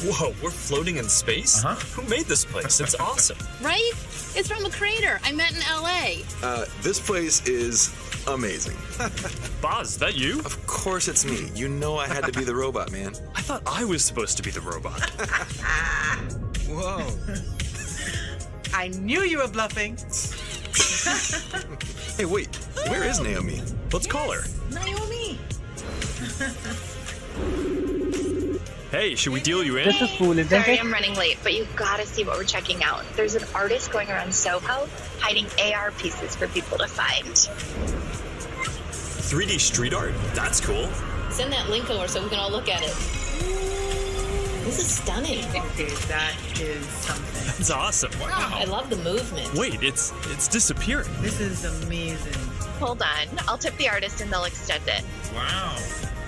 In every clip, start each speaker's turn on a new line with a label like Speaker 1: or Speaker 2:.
Speaker 1: Whoa, we're floating in space? Who made this place? It's awesome.
Speaker 2: Right? It's from a creator I met in LA.
Speaker 3: This place is amazing.
Speaker 1: Boz, is that you?
Speaker 3: Of course it's me. You know I had to be the robot, man.
Speaker 1: I thought I was supposed to be the robot.
Speaker 3: Whoa.
Speaker 4: I knew you were bluffing.
Speaker 3: Hey, wait. Where is Naomi?
Speaker 1: Let's call her.
Speaker 4: Naomi.
Speaker 1: Hey, should we deal you in?
Speaker 5: This is cool, isn't
Speaker 6: Sorry,
Speaker 5: it?
Speaker 6: I'm running late, but you've got to see what we're checking out. There's an artist going around Soho hiding AR pieces for people to find.
Speaker 1: 3D street art? That's cool.
Speaker 2: Send that link over so we can all look at it. This is stunning.
Speaker 4: Okay, that is something.
Speaker 1: That's awesome.
Speaker 2: I love the movement.
Speaker 1: Wait, it's disappearing.
Speaker 4: This is amazing.
Speaker 6: Hold on. I'll tip the artist and they'll extend it.
Speaker 7: Wow.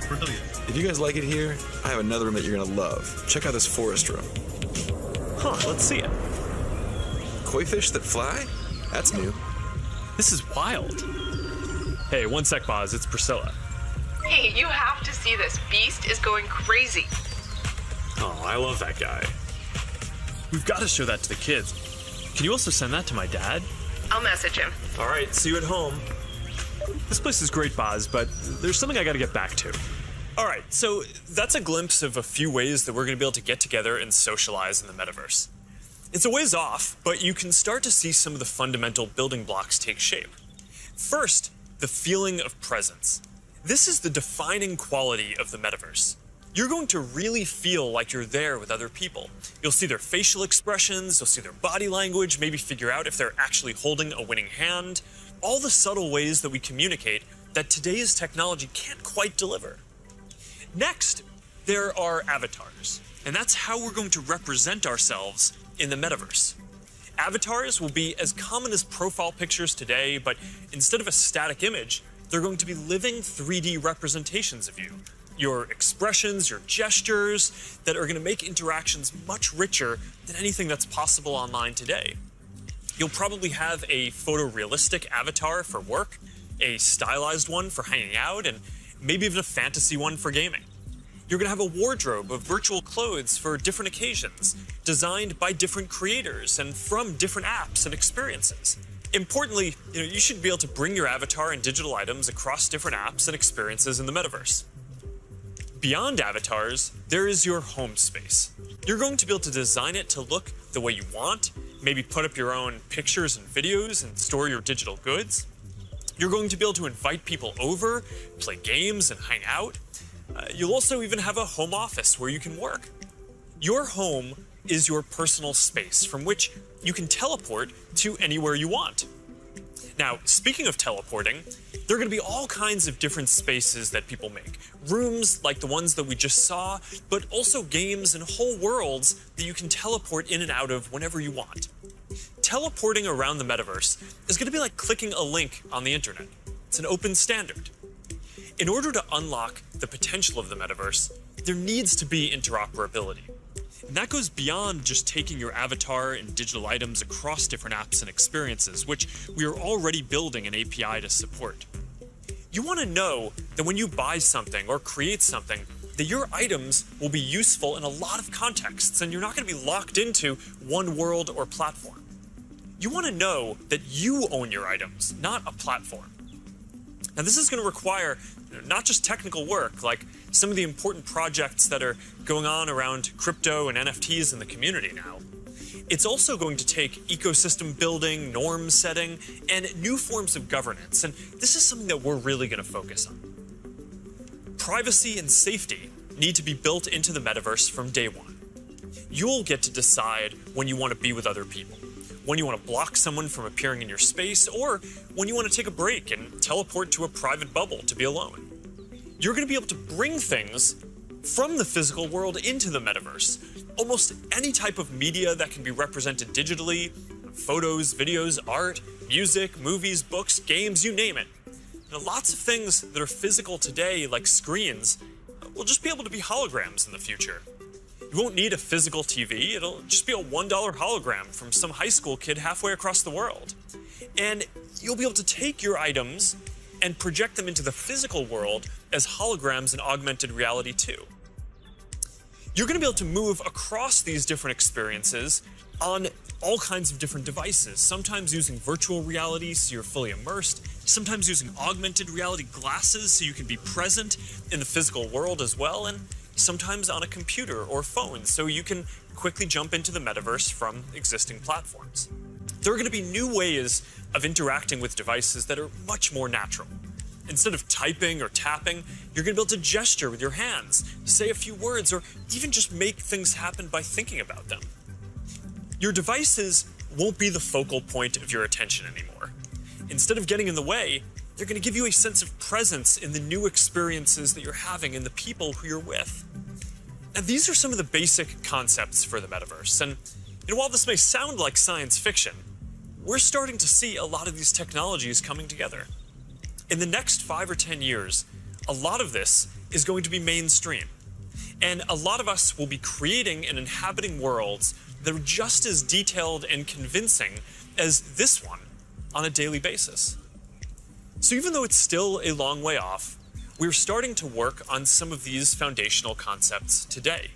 Speaker 7: Brilliant.
Speaker 3: If you guys like it here, I have another room that you're gonna love. Check out this forest room.
Speaker 1: Huh, let's see it.
Speaker 3: Koi fish that fly? That's new.
Speaker 1: This is wild. Hey, one sec, Boz. It's Priscilla.
Speaker 8: Hey, you have to see this. Beast is going crazy.
Speaker 1: Oh, I love that guy. We've got to show that to the kids. Can you also send that to my dad?
Speaker 8: I'll message him.
Speaker 1: All right, see you at home. This place is great, Boz, but there's something I got to get back to. All right, so that's a glimpse of a few ways that we're going to be able to get together and socialize in the metaverse. It's a ways off, but you can start to see some of the fundamental building blocks take shape. First, the feeling of presence. This is the defining quality of the metaverse. You're going to really feel like you're there with other people. You'll see their facial expressions, you'll see their body language, maybe figure out if they're actually holding a winning hand. All the subtle ways that we communicate that today's technology can't quite deliver. Next, there are avatars, and that's how we're going to represent ourselves in the metaverse. Avatars will be as common as profile pictures today, but instead of a static image, they're going to be living 3D representations of you. Your expressions, your gestures, that are going to make interactions much richer than anything that's possible online today. You'll probably have a photorealistic avatar for work, a stylized one for hanging out, and maybe even a fantasy one for gaming. You're going to have a wardrobe of virtual clothes for different occasions, designed by different creators and from different apps and experiences. Importantly, you should be able to bring your avatar and digital items across different apps and experiences in the metaverse. Beyond avatars, there is your home space. You're going to be able to design it to look the way you want, maybe put up your own pictures and videos and store your digital goods. You're going to be able to invite people over, play games and hang out. You'll also even have a home office where you can work. Your home is your personal space from which you can teleport to anywhere you want. Now, speaking of teleporting, there are going to be all kinds of different spaces that people make. Rooms like the ones that we just saw, but also games and whole worlds that you can teleport in and out of whenever you want. Teleporting around the metaverse is going to be like clicking a link on the internet. It's an open standard. In order to unlock the potential of the metaverse, there needs to be interoperability. And that goes beyond just taking your avatar and digital items across different apps and experiences, which we are already building an API to support. You want to know that when you buy something or create something, that your items will be useful in a lot of contexts and you're not going to be locked into one world or platform. You want to know that you own your items, not a platform. Now, this is going to require not just technical work, like some of the important projects that are going on around crypto and NFTs in the community now. It's also going to take ecosystem building, norm setting, and new forms of governance. And this is something that we're really going to focus on. Privacy and safety need to be built into the metaverse from day one. You'll get to decide when you want to be with other people, when you want to block someone from appearing in your space, or when you want to take a break and teleport to a private bubble to be alone. You're going to be able to bring things from the physical world into the metaverse. Almost any type of media that can be represented digitally, photos, videos, art, music, movies, books, games, you name it. And lots of things that are physical today, like screens, will just be able to be holograms in the future. You won't need a physical TV, it'll just be a $1 hologram from some high school kid halfway across the world. And you'll be able to take your items and project them into the physical world as holograms in augmented reality too. You're going to be able to move across these different experiences on all kinds of different devices, sometimes using virtual reality so you're fully immersed, sometimes using augmented reality glasses so you can be present in the physical world as well, and sometimes on a computer or phone so you can quickly jump into the metaverse from existing platforms. There are going to be new ways of interacting with devices that are much more natural. Instead of typing or tapping, you're going to be able to gesture with your hands, say a few words, or even just make things happen by thinking about them. Your devices won't be the focal point of your attention anymore. Instead of getting in the way, they're going to give you a sense of presence in the new experiences that you're having and the people who you're with. And these are some of the basic concepts for the metaverse. And while this may sound like science fiction, we're starting to see a lot of these technologies coming together. In the next 5 or 10 years, a lot of this is going to be mainstream. And a lot of us will be creating and inhabiting worlds that are just as detailed and convincing as this one on a daily basis. So even though it's still a long way off, we're starting to work on some of these foundational concepts today.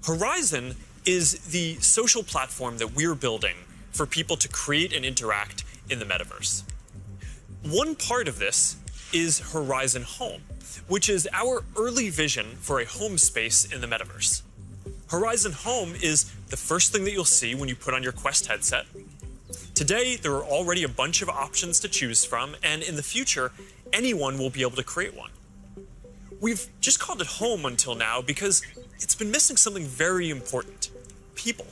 Speaker 1: Horizon is the social platform that we're building for people to create and interact in the metaverse. One part of this is Horizon Home, which is our early vision for a home space in the metaverse. Horizon Home is the first thing that you'll see when you put on your Quest headset. Today, there are already a bunch of options to choose from, and in the future, anyone will be able to create one. We've just called it Home until now because it's been missing something very important: people.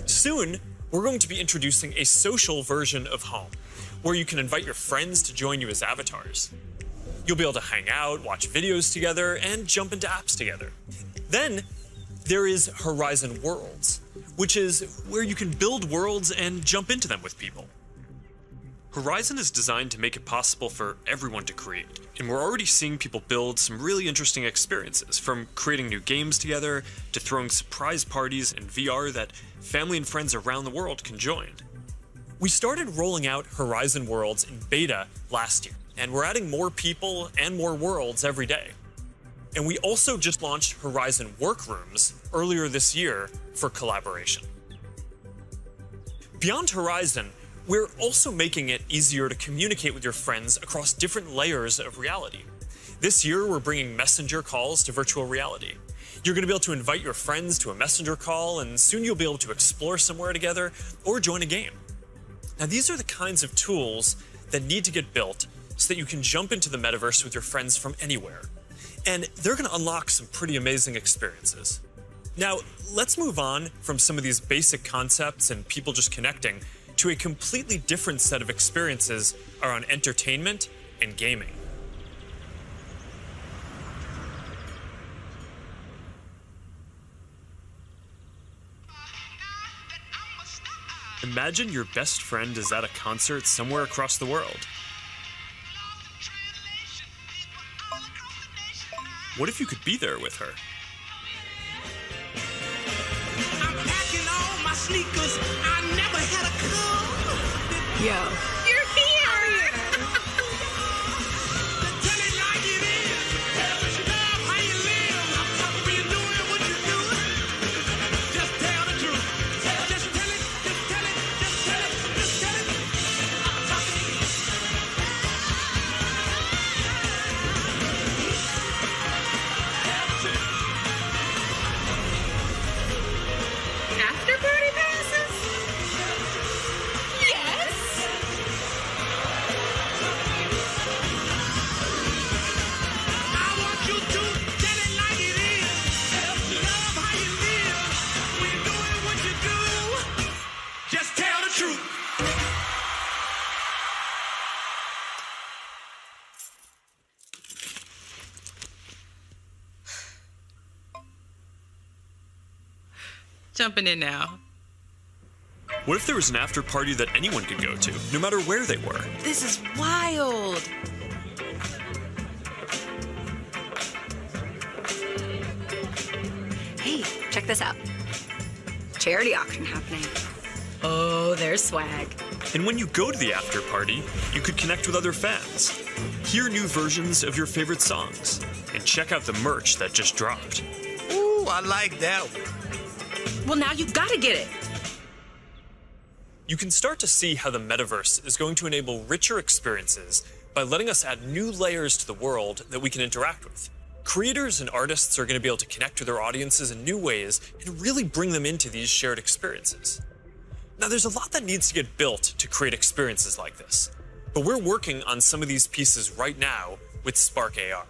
Speaker 1: Soon, we're going to be introducing a social version of Home, where you can invite your friends to join you as avatars. You'll be able to hang out, watch videos together, and jump into apps together. Then, there is Horizon Worlds, which is where you can build worlds and jump into them with people. Horizon is designed to make it possible for everyone to create, and we're already seeing people build some really interesting experiences, from creating new games together to throwing surprise parties in VR that family and friends around the world can join. We started rolling out Horizon Worlds in beta last year, and we're adding more people and more worlds every day. And we also just launched Horizon Workrooms earlier this year for collaboration. Beyond Horizon, we're also making it easier to communicate with your friends across different layers of reality. This year, we're bringing messenger calls to virtual reality. You're going to be able to invite your friends to a messenger call, and soon you'll be able to explore somewhere together or join a game. Now, these are the kinds of tools that need to get built so that you can jump into the metaverse with your friends from anywhere. And they're going to unlock some pretty amazing experiences. Now, let's move on from some of these basic concepts and people just connecting to a completely different set of experiences around entertainment and gaming. Imagine your best friend is at a concert somewhere across the world. What if you could be there with her?
Speaker 5: I'm packing all my sneakers. I never had a club.
Speaker 2: Yo.
Speaker 5: You're here. Tell it like it is. Love how you live. When you're doing what you're doing, just tell the truth. Just tell it. Just tell it. Just tell it. Just tell it.
Speaker 2: After party passes? Yes.
Speaker 5: I want you to tell it like it is. Love how you live. When you're doing what you do, just tell the truth.
Speaker 4: Jumping in now.
Speaker 1: What if there was an after party that anyone could go to, no matter where they were?
Speaker 4: This is wild.
Speaker 9: Hey, check this out. Charity auction happening.
Speaker 2: Oh, there's swag.
Speaker 1: And when you go to the after party, you could connect with other fans, hear new versions of your favorite songs, and check out the merch that just dropped.
Speaker 5: Ooh, I like that one.
Speaker 4: Well, now you've got to get it.
Speaker 1: You can start to see how the metaverse is going to enable richer experiences by letting us add new layers to the world that we can interact with. Creators and artists are going to be able to connect with their audiences in new ways and really bring them into these shared experiences. Now, there's a lot that needs to get built to create experiences like this, but we're working on some of these pieces right now with Spark AR.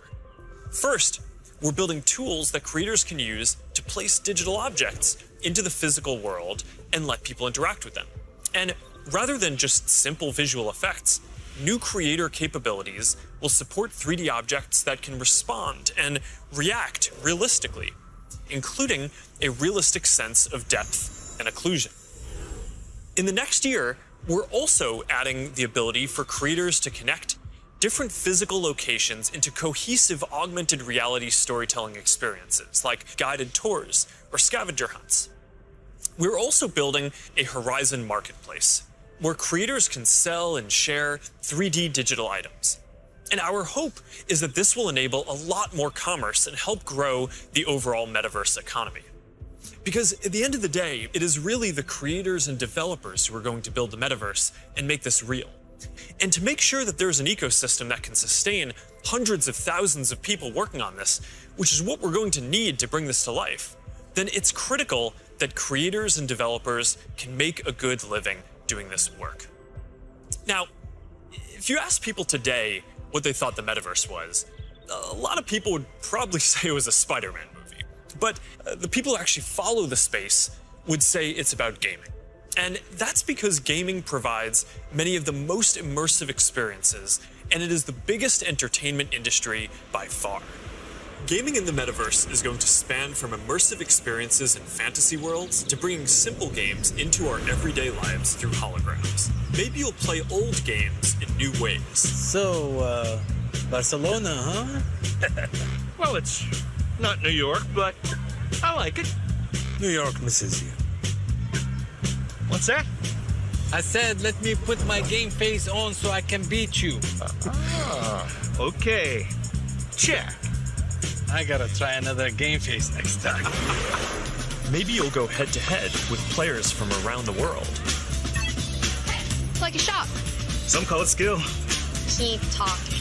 Speaker 1: First, we're building tools that creators can use to place digital objects into the physical world and let people interact with them. And rather than just simple visual effects, new creator capabilities will support 3D objects that can respond and react realistically, including a realistic sense of depth and occlusion. In the next year, we're also adding the ability for creators to connect different physical locations into cohesive augmented reality storytelling experiences, like guided tours or scavenger hunts. We're also building a Horizon marketplace, where creators can sell and share 3D digital items. And our hope is that this will enable a lot more commerce and help grow the overall metaverse economy. Because at the end of the day, it is really the creators and developers who are going to build the metaverse and make this real. And to make sure that there's an ecosystem that can sustain hundreds of thousands of people working on this, which is what we're going to need to bring this to life, then it's critical that creators and developers can make a good living doing this work. Now, if you ask people today what they thought the metaverse was, a lot of people would probably say it was a Spider-Man movie. But the people who actually follow the space would say it's about gaming. And that's because gaming provides many of the most immersive experiences, and it is the biggest entertainment industry by far. Gaming in the metaverse is going to span from immersive experiences in fantasy worlds to bringing simple games into our everyday lives through holograms. Maybe you'll play old games in new ways.
Speaker 10: So, Barcelona, huh?
Speaker 5: Well, it's not New York, but I like it.
Speaker 10: New York misses you.
Speaker 5: What's that?
Speaker 10: I said, let me put my game face on so I can beat you.
Speaker 5: Okay. Check.
Speaker 10: I gotta try another game face next time.
Speaker 1: Maybe you'll go head-to-head with players from around the world.
Speaker 2: It's like a shop.
Speaker 7: Some call it skill.
Speaker 2: Keep talking.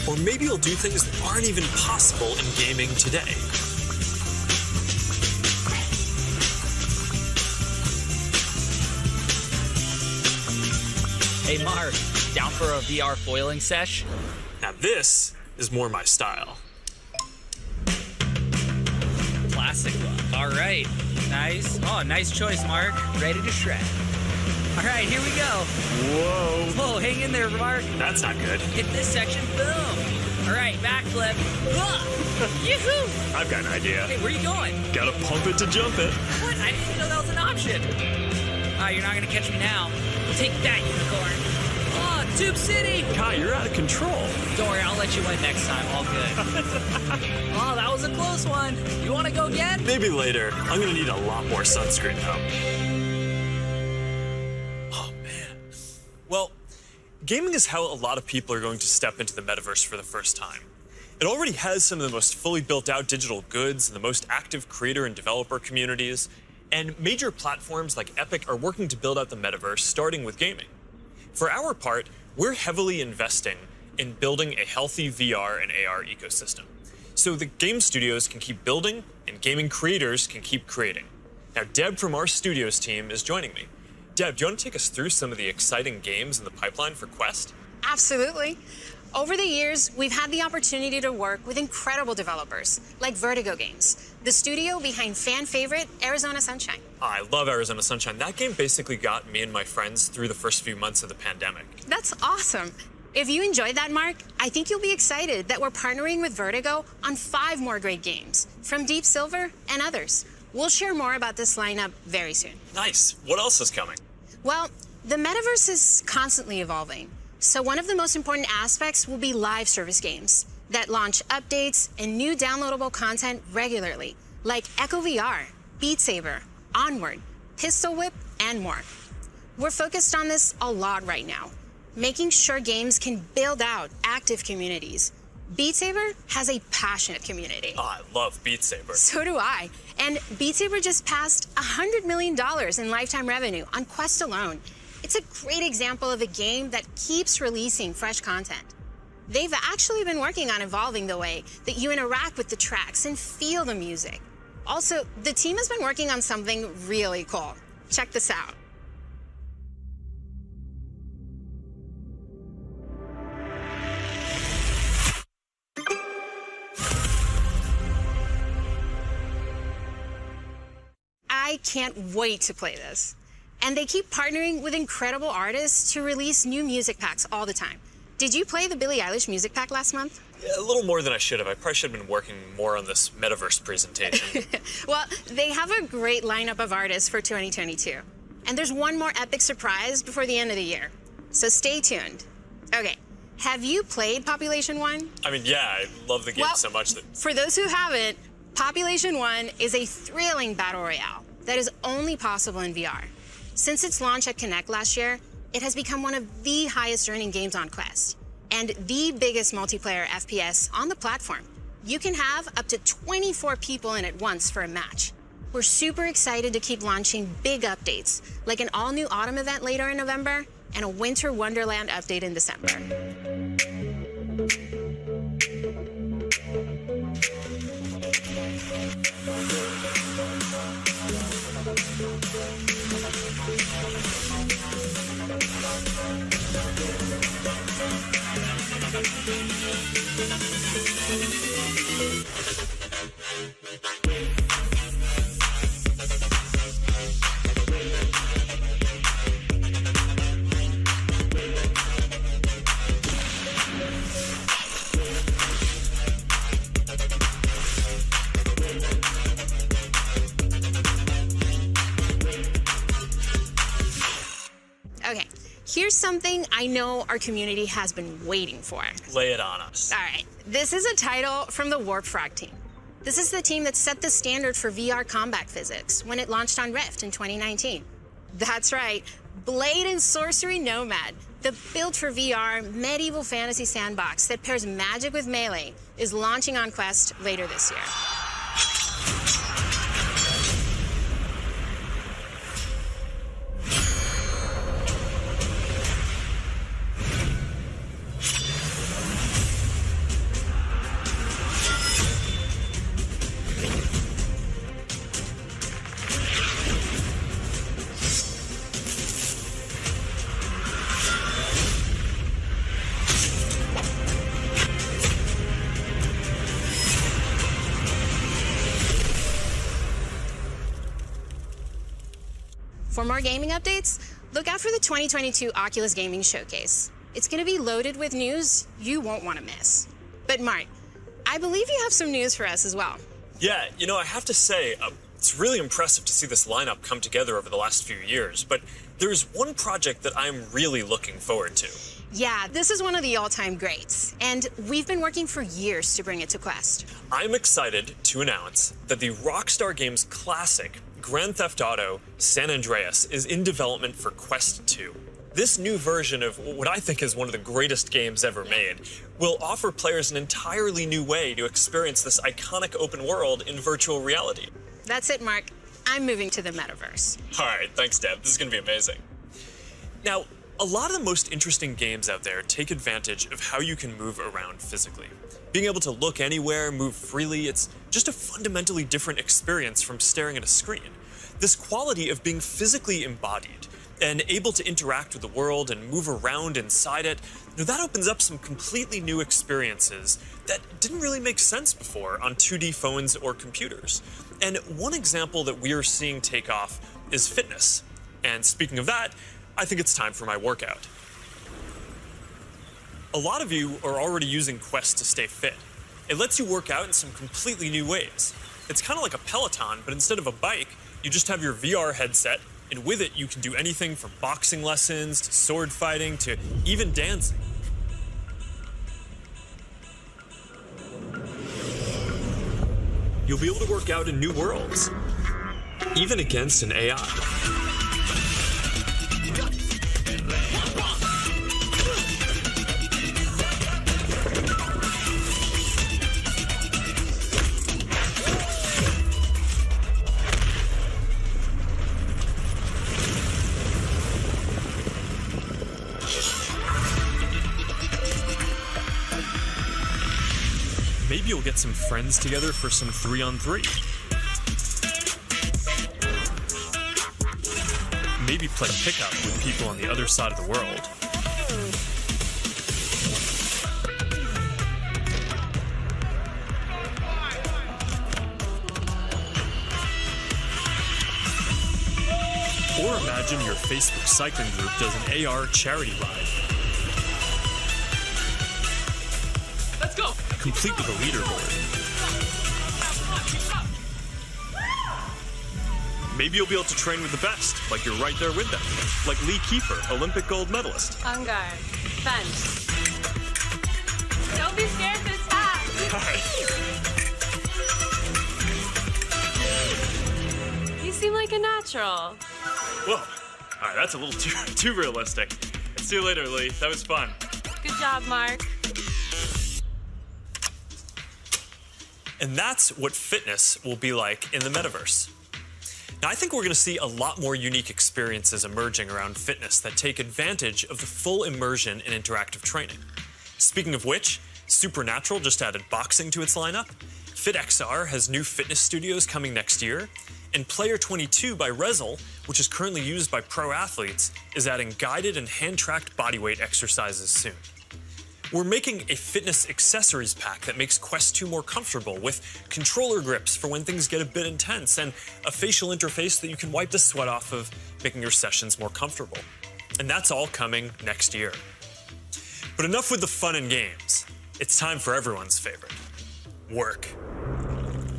Speaker 1: Or maybe you'll do things that aren't even possible in gaming today.
Speaker 11: Hey Mark, down for a VR foiling sesh?
Speaker 1: Now this is more my style.
Speaker 11: Classic look. All right. Nice. Oh, nice choice, Mark. Ready to shred. All right, here we go.
Speaker 1: Whoa.
Speaker 11: Whoa, hang in there, Mark.
Speaker 1: That's not good.
Speaker 11: Hit this section. Boom. All right, backflip. Yoo-hoo.
Speaker 1: I've got an idea.
Speaker 11: Hey, where are you going?
Speaker 1: Gotta pump it to jump it.
Speaker 11: What? I didn't even know that was an option. You're not going to catch me now. Take that, unicorn. Oh, Tube City.
Speaker 1: Kai, you're out of control.
Speaker 11: Don't worry, I'll let you win next time. All good. Oh, that was a close one. You want to go again?
Speaker 1: Maybe later. I'm gonna need a lot more sunscreen though. Oh man. Well, gaming is how a lot of people are going to step into the metaverse for the first time. It already has some of the most fully built out digital goods and the most active creator and developer communities. And major platforms like Epic are working to build out the metaverse, starting with gaming. For our part, we're heavily investing in building a healthy VR and AR ecosystem, so the game studios can keep building and gaming creators can keep creating. Now, Deb from our studios team is joining me. Deb, do you want to take us through some of the exciting games in the pipeline for Quest?
Speaker 12: Absolutely. Over the years, we've had the opportunity to work with incredible developers like Vertigo Games, the studio behind fan favorite Arizona Sunshine.
Speaker 1: I love Arizona Sunshine. That game basically got me and my friends through the first few months of the pandemic.
Speaker 12: That's awesome. If you enjoyed that, Mark, I think you'll be excited that we're partnering with Vertigo on 5 more great games from Deep Silver and others. We'll share more about this lineup very soon.
Speaker 1: Nice. What else is coming?
Speaker 12: Well, the metaverse is constantly evolving. So one of the most important aspects will be live service games that launch updates and new downloadable content regularly, like Echo VR, Beat Saber, Onward, Pistol Whip, and more. We're focused on this a lot right now, making sure games can build out active communities, Beat Saber has a passionate community.
Speaker 1: Oh, I love Beat Saber.
Speaker 12: So do I. And Beat Saber just passed $100 million in lifetime revenue on Quest alone. It's a great example of a game that keeps releasing fresh content. They've actually been working on evolving the way that you interact with the tracks and feel the music. Also, the team has been working on something really cool. Check this out. I can't wait to play this. And they keep partnering with incredible artists to release new music packs all the time. Did you play the Billie Eilish music pack last month?
Speaker 1: Yeah, a little more than I should have. I probably should have been working more on this metaverse presentation.
Speaker 12: Well, they have a great lineup of artists for 2022. And there's one more epic surprise before the end of the year. So stay tuned. Okay, have you played Population 1?
Speaker 1: I mean, yeah, I love the game so much that...
Speaker 12: For those who haven't, Population 1 is a thrilling battle royale that is only possible in VR. Since its launch at Connect last year, it has become one of the highest earning games on Quest and the biggest multiplayer FPS on the platform. You can have up to 24 people in at once for a match. We're super excited to keep launching big updates, like an all-new autumn event later in November and a Winter Wonderland update in December. Okay, here's something I know our community has been waiting for.
Speaker 1: Lay it on us.
Speaker 12: All right, this is a title from the Warp Frog team. This is the team that set the standard for VR combat physics when it launched on Rift in 2019. That's right, Blade and Sorcery Nomad, the built for VR medieval fantasy sandbox that pairs magic with melee, is launching on Quest later this year. For more gaming updates, look out for the 2022 Oculus Gaming Showcase. It's going to be loaded with news you won't want to miss. But Mark, I believe you have some news for us as well.
Speaker 1: Yeah, you know, I have to say, it's really impressive to see this lineup come together over the last few years, but there's one project that I'm really looking forward to.
Speaker 12: Yeah, this is one of the all-time greats, and we've been working for years to bring it to Quest.
Speaker 1: I'm excited to announce that the Rockstar Games classic Grand Theft Auto San Andreas is in development for Quest 2. This new version of what I think is one of the greatest games ever made will offer players an entirely new way to experience this iconic open world in virtual reality.
Speaker 12: That's it, Mark. I'm moving to the metaverse.
Speaker 1: All right, thanks, Deb. This is going to be amazing. Now, a lot of the most interesting games out there take advantage of how you can move around physically. Being able to look anywhere, move freely, it's just a fundamentally different experience from staring at a screen. This quality of being physically embodied and able to interact with the world and move around inside it, that opens up some completely new experiences that didn't really make sense before on 2D phones or computers. And one example that we're seeing take off is fitness. And speaking of that, I think it's time for my workout. A lot of you are already using Quest to stay fit. It lets you work out in some completely new ways. It's kind of like a Peloton, but instead of a bike, you just have your VR headset, and with it, you can do anything from boxing lessons to sword fighting to even dancing. You'll be able to work out in new worlds, even against an AI. get some friends together for some 3-on-3. Maybe play pickup with people on the other side of the world. Or imagine your Facebook cycling group does an AR charity ride.
Speaker 5: Let's go.
Speaker 1: Complete with a leaderboard. Maybe you'll be able to train with the best, like you're right there with them. Like Lee Kiefer, Olympic gold medalist.
Speaker 13: On guard. Fence. Don't be scared this time. You seem like a natural.
Speaker 1: Whoa. All right, that's a little too realistic. See you later, Lee. That was fun.
Speaker 13: Good job, Mark.
Speaker 1: And that's what fitness will be like in the metaverse. Now, I think we're going to see a lot more unique experiences emerging around fitness that take advantage of the full immersion in interactive training. Speaking of which, Supernatural just added boxing to its lineup, FitXR has new fitness studios coming next year, and Player 22 by Rezel, which is currently used by pro athletes, is adding guided and hand-tracked bodyweight exercises soon. We're making a fitness accessories pack that makes Quest 2 more comfortable, with controller grips for when things get a bit intense, and a facial interface that you can wipe the sweat off of, making your sessions more comfortable. And that's all coming next year. But enough with the fun and games. It's time for everyone's favorite, work.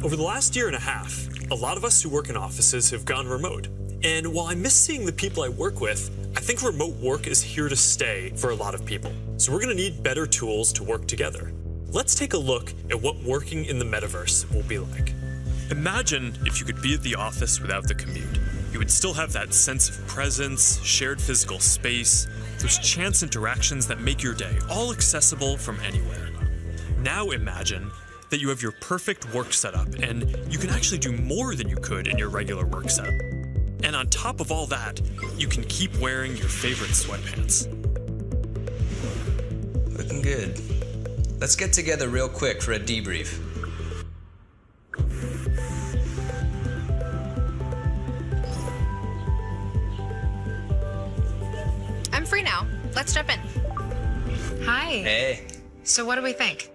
Speaker 1: Over the last year and a half, a lot of us who work in offices have gone remote. And while I miss seeing the people I work with, I think remote work is here to stay for a lot of people. So we're going to need better tools to work together. Let's take a look at what working in the metaverse will be like. Imagine if you could be at the office without the commute. You would still have that sense of presence, shared physical space, those chance interactions that make your day all accessible from anywhere. Now imagine that you have your perfect work setup and you can actually do more than you could in your regular work setup. And on top of all that, you can keep wearing your favorite sweatpants.
Speaker 14: Looking good. Let's get together real quick for a debrief.
Speaker 15: I'm free now. Let's jump in. Hi.
Speaker 14: Hey.
Speaker 15: So what do we think?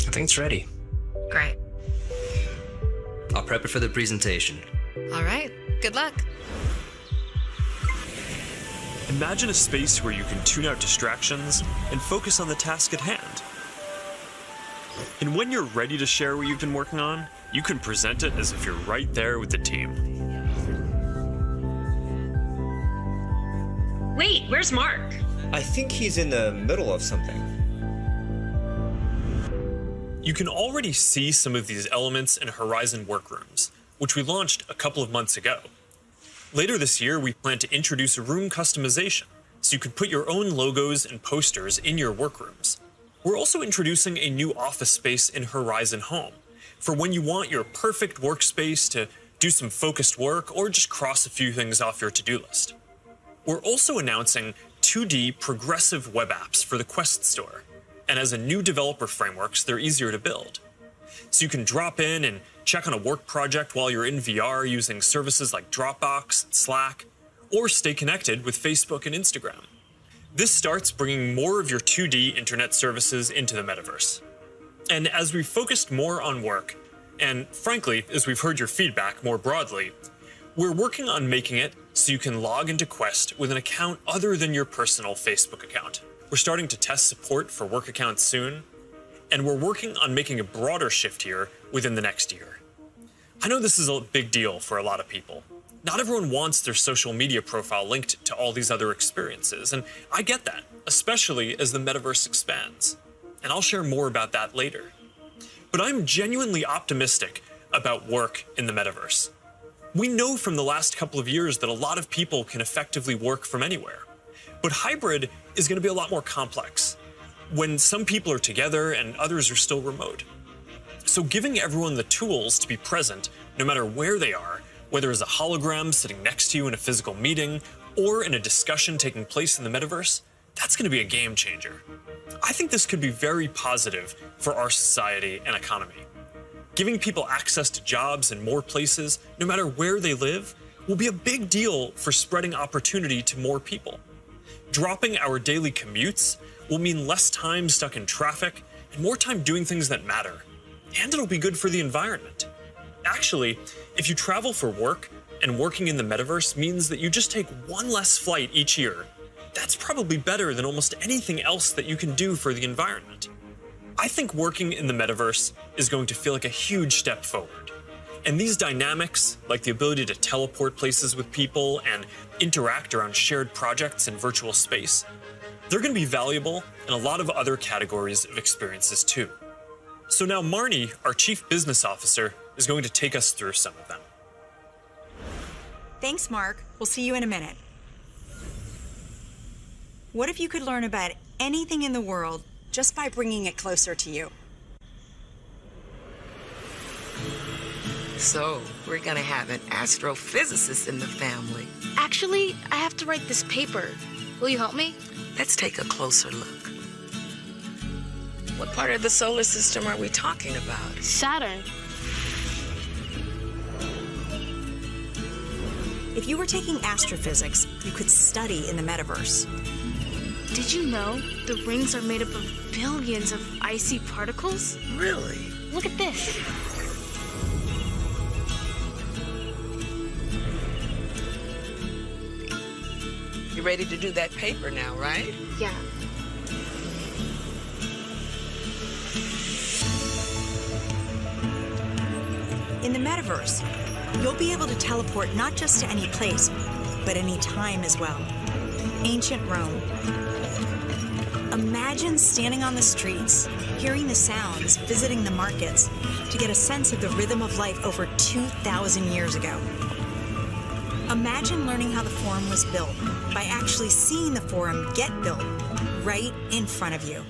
Speaker 14: I think it's ready.
Speaker 15: Great.
Speaker 14: I'll prep it for the presentation.
Speaker 15: All right. Good luck.
Speaker 1: Imagine a space where you can tune out distractions and focus on the task at hand. And when you're ready to share what you've been working on, you can present it as if you're right there with the team.
Speaker 16: Wait, where's Mark?
Speaker 17: I think he's in the middle of something.
Speaker 1: You can already see some of these elements in Horizon Workrooms, which we launched a couple of months ago. Later this year, we plan to introduce room customization, so you can put your own logos and posters in your workrooms. We're also introducing a new office space in Horizon Home, for when you want your perfect workspace to do some focused work or just cross a few things off your to-do list. We're also announcing 2D progressive web apps for the Quest Store. And as a new developer frameworks, they're easier to build. So you can drop in and check on a work project while you're in VR using services like Dropbox and Slack, or stay connected with Facebook and Instagram. This starts bringing more of your 2D internet services into the metaverse. And as we've focused more on work, and frankly, as we've heard your feedback more broadly, we're working on making it so you can log into Quest with an account other than your personal Facebook account. We're starting to test support for work accounts soon, and we're working on making a broader shift here within the next year. I know this is a big deal for a lot of people. Not everyone wants their social media profile linked to all these other experiences, and I get that, especially as the metaverse expands. And I'll share more about that later. But I'm genuinely optimistic about work in the metaverse. We know from the last couple of years that a lot of people can effectively work from anywhere. But hybrid is going to be a lot more complex, when some people are together and others are still remote. So giving everyone the tools to be present, no matter where they are, whether as a hologram sitting next to you in a physical meeting or in a discussion taking place in the metaverse, That's going to be a game changer. I think this could be very positive for our society and economy. Giving people access to jobs in more places, no matter where they live, will be a big deal for spreading opportunity to more people. Dropping our daily commutes will mean less time stuck in traffic and more time doing things that matter. And it'll be good for the environment. Actually, if you travel for work and working in the metaverse means that you just take one less flight each year, that's probably better than almost anything else that you can do for the environment. I think working in the metaverse is going to feel like a huge step forward. And these dynamics, like the ability to teleport places with people and interact around shared projects in virtual space, they're going to be valuable in a lot of other categories of experiences too. So now Marnie, our Chief Business Officer, is going to take us through some of them.
Speaker 16: Thanks, Mark. We'll see you in a minute. What if you could learn about anything in the world just by bringing it closer to you?
Speaker 4: So, we're gonna have an astrophysicist in the family.
Speaker 13: Actually, I have to write this paper. Will you help me?
Speaker 4: Let's take a closer look. What part of the solar system are we talking about?
Speaker 13: Saturn.
Speaker 16: If you were taking astrophysics, you could study in the metaverse.
Speaker 13: Did you know the rings are made up of billions of icy particles?
Speaker 4: Really?
Speaker 13: Look at this.
Speaker 4: You ready to do that paper now, right?
Speaker 13: Yeah.
Speaker 16: In the metaverse, you'll be able to teleport not just to any place, but any time as well. Ancient Rome. Imagine standing on the streets, hearing the sounds, visiting the markets, to get a sense of the rhythm of life over 2,000 years ago. Imagine learning how the Forum was built by actually seeing the Forum get built right in front of you.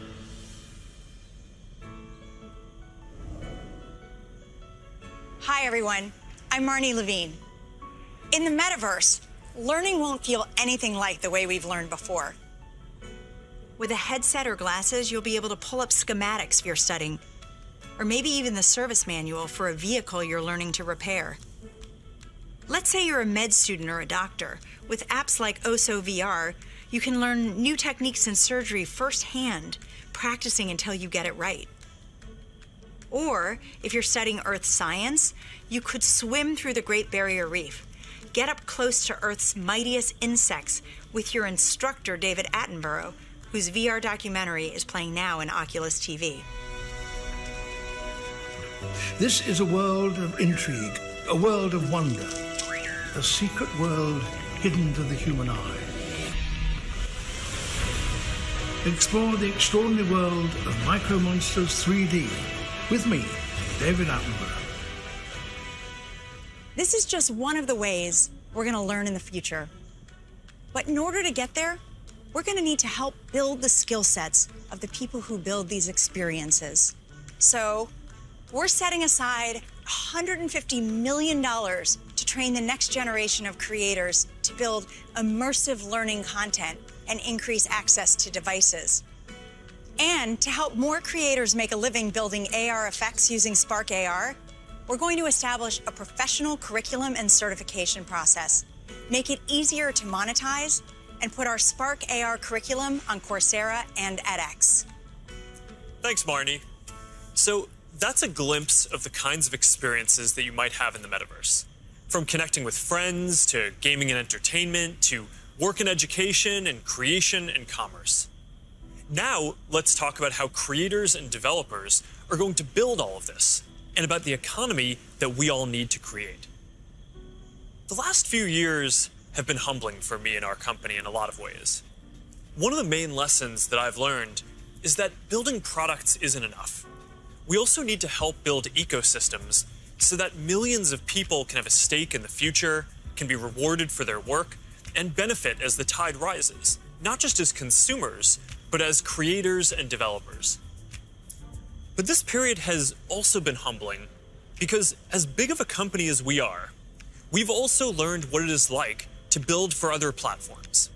Speaker 16: Hi, everyone. I'm Marnie Levine. In the metaverse, learning won't feel anything like the way we've learned before. With a headset or glasses, you'll be able to pull up schematics for your studying, or maybe even the service manual for a vehicle you're learning to repair. Let's say you're a med student or a doctor. With apps like OSO VR, you can learn new techniques in surgery firsthand, practicing until you get it right. Or, if you're studying Earth science, you could swim through the Great Barrier Reef, get up close to Earth's mightiest insects with your instructor, David Attenborough, whose VR documentary is playing now in Oculus TV.
Speaker 18: This is a world of intrigue, a world of wonder, a secret world hidden to the human eye. Explore the extraordinary world of Micro Monsters 3D with me, David Attenborough.
Speaker 16: This is just one of the ways we're going to learn in the future. But in order to get there, we're going to need to help build the skill sets of the people who build these experiences. So we're setting aside $150 million to train the next generation of creators to build immersive learning content and increase access to devices. And to help more creators make a living building AR effects using Spark AR, we're going to establish a professional curriculum and certification process, make it easier to monetize, and put our Spark AR curriculum on Coursera and edX.
Speaker 1: Thanks, Marnie. So that's a glimpse of the kinds of experiences that you might have in the metaverse. From connecting with friends, to gaming and entertainment, to work and education, and creation and commerce. Now, let's talk about how creators and developers are going to build all of this, and about the economy that we all need to create. The last few years have been humbling for me and our company in a lot of ways. One of the main lessons that I've learned is that building products isn't enough. We also need to help build ecosystems so that millions of people can have a stake in the future, can be rewarded for their work, and benefit as the tide rises, not just as consumers, but as creators and developers. But this period has also been humbling because as big of a company as we are, we've also learned what it is like to build for other platforms.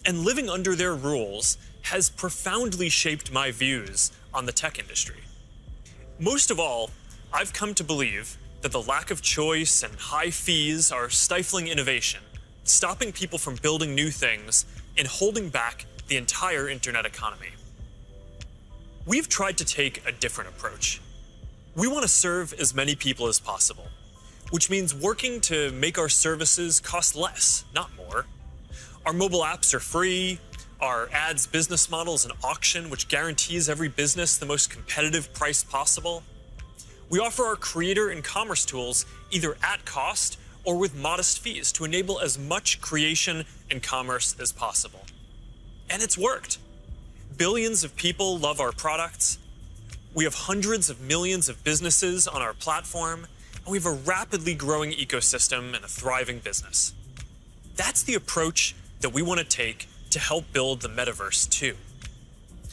Speaker 1: And living under their rules has profoundly shaped my views on the tech industry. Most of all, I've come to believe that the lack of choice and high fees are stifling innovation, stopping people from building new things, and holding back the entire internet economy. We've tried to take a different approach. We want to serve as many people as possible, which means working to make our services cost less, not more. Our mobile apps are free. Our ads business model is an auction which guarantees every business the most competitive price possible. We offer our creator and commerce tools either at cost or with modest fees to enable as much creation and commerce as possible. And it's worked. Billions of people love our products. We have hundreds of millions of businesses on our platform, and we have a rapidly growing ecosystem and a thriving business. That's the approach that we want to take to help build the metaverse too.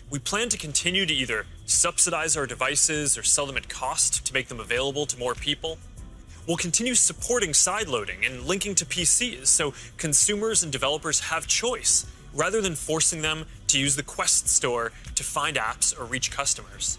Speaker 1: We plan to continue to either subsidize our devices or sell them at cost to make them available to more people. We'll continue supporting sideloading and linking to PCs so consumers and developers have choice rather than forcing them to use the Quest store to find apps or reach customers.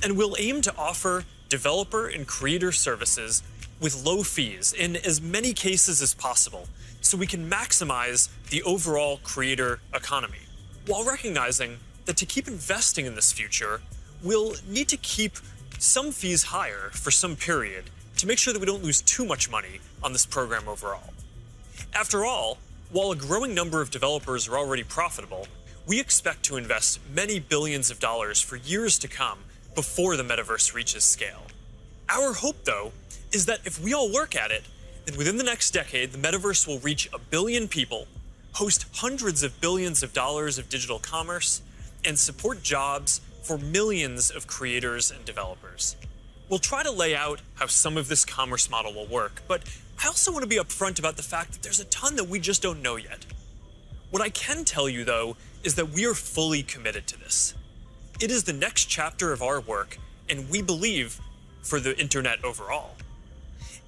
Speaker 1: And we'll aim to offer developer and creator services with low fees in as many cases as possible so we can maximize the overall creator economy, while recognizing that to keep investing in this future, we'll need to keep some fees higher for some period to make sure that we don't lose too much money on this program overall. After all, while a growing number of developers are already profitable, we expect to invest many billions of dollars for years to come before the metaverse reaches scale. Our hope, though, is that if we all work at it, then within the next decade, the metaverse will reach 1 billion people, host hundreds of billions of dollars of digital commerce, and support jobs for millions of creators and developers. We'll try to lay out how some of this commerce model will work, but I also want to be upfront about the fact that there's a ton that we just don't know yet. What I can tell you, though, is that we are fully committed to this. It is the next chapter of our work, and we believe for the internet overall.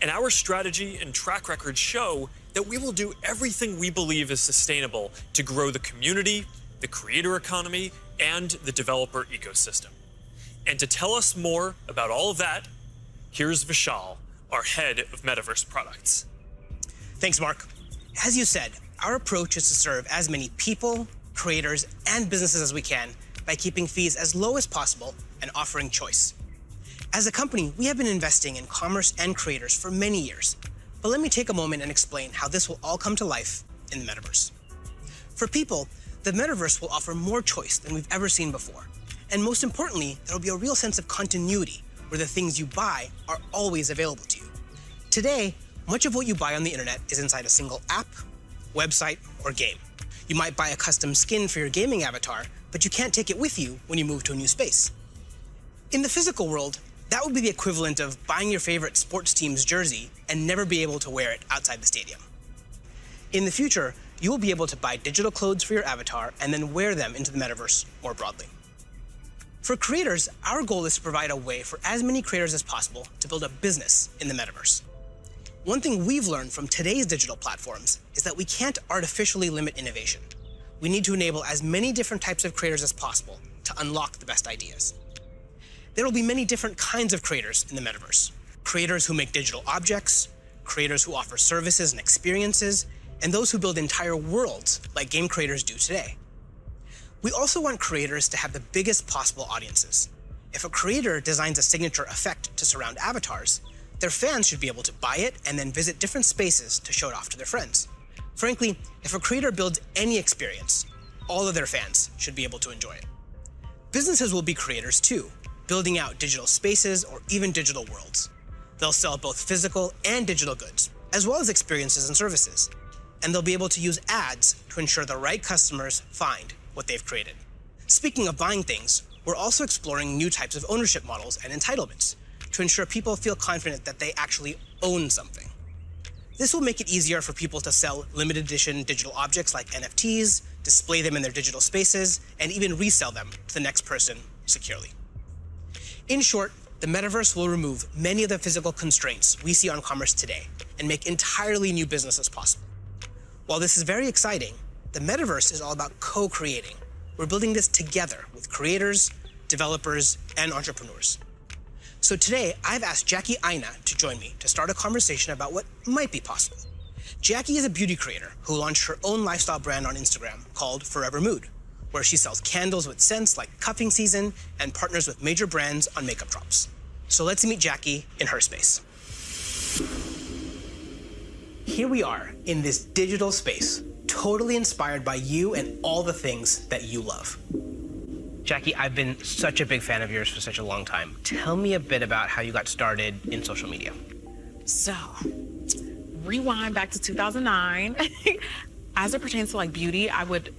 Speaker 1: And our strategy and track record show that we will do everything we believe is sustainable to grow the community, the creator economy, and the developer ecosystem. And to tell us more about all of that, here's Vishal, our head of Metaverse products.
Speaker 19: Thanks, Mark. As you said, our approach is to serve as many people, creators, and businesses as we can by keeping fees as low as possible and offering choice. As a company, we have been investing in commerce and creators for many years, but let me take a moment and explain how this will all come to life in the metaverse. For people, the metaverse will offer more choice than we've ever seen before. And most importantly, there will be a real sense of continuity where the things you buy are always available to you. Today, much of what you buy on the internet is inside a single app, website, or game. You might buy a custom skin for your gaming avatar, but you can't take it with you when you move to a new space. In the physical world, that would be the equivalent of buying your favorite sports team's jersey and never be able to wear it outside the stadium. In the future, you will be able to buy digital clothes for your avatar and then wear them into the metaverse more broadly. For creators, our goal is to provide a way for as many creators as possible to build a business in the metaverse. One thing we've learned from today's digital platforms is that we can't artificially limit innovation. We need to enable as many different types of creators as possible to unlock the best ideas. There will be many different kinds of creators in the metaverse. Creators who make digital objects, creators who offer services and experiences, and those who build entire worlds like game creators do today. We also want creators to have the biggest possible audiences. If a creator designs a signature effect to surround avatars, their fans should be able to buy it and then visit different spaces to show it off to their friends. Frankly, if a creator builds any experience, all of their fans should be able to enjoy it. Businesses will be creators too, building out digital spaces or even digital worlds. They'll sell both physical and digital goods, as well as experiences and services. And they'll be able to use ads to ensure the right customers find what they've created. Speaking of buying things, we're also exploring new types of ownership models and entitlements to ensure people feel confident that they actually own something. This will make it easier for people to sell limited edition digital objects like NFTs, display them in their digital spaces, and even resell them to the next person securely. In short, the metaverse will remove many of the physical constraints we see on commerce today and make entirely new businesses possible. While this is very exciting, The metaverse is all about co-creating. We're building this together with creators, developers, and entrepreneurs. So today, I've asked Jackie Aina to join me to start a conversation about what might be possible. Jackie is a beauty creator who launched her own lifestyle brand on Instagram called Forever Mood, where she sells candles with scents like cuffing season and partners with major brands on makeup drops. So let's meet Jackie in her space. Here we are in this digital space, totally inspired by you and all the things that you love. Jackie, I've been such a big fan of yours for such a long time. Tell me a bit about how you got started in social media.
Speaker 20: So, rewind back to 2009. As it pertains to like beauty, I would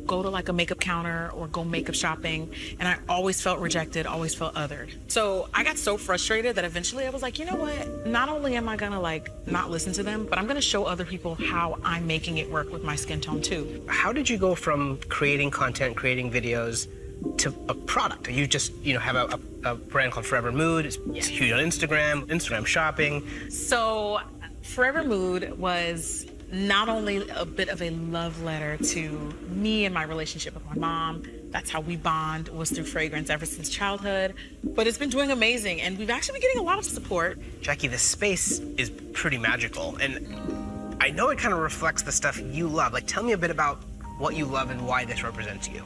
Speaker 20: go to like a makeup counter or go makeup shopping, and I always felt rejected, always felt othered. So I got so frustrated that eventually I was like, you know what? Not only am I gonna like not listen to them, but I'm gonna show other people how I'm making it work with my skin tone too.
Speaker 19: How did you go from creating content, creating videos, to a product? You just, have a brand called Forever Mood. It's huge on Instagram shopping.
Speaker 20: So Forever Mood was not only a bit of a love letter to me and my relationship with my mom. That's how we bond, was through fragrance ever since childhood. But it's been doing amazing, and we've actually been getting a lot of support.
Speaker 19: Jackie, this space is pretty magical, and I know it kind of reflects the stuff you love. Like, tell me a bit about what you love and why this represents you.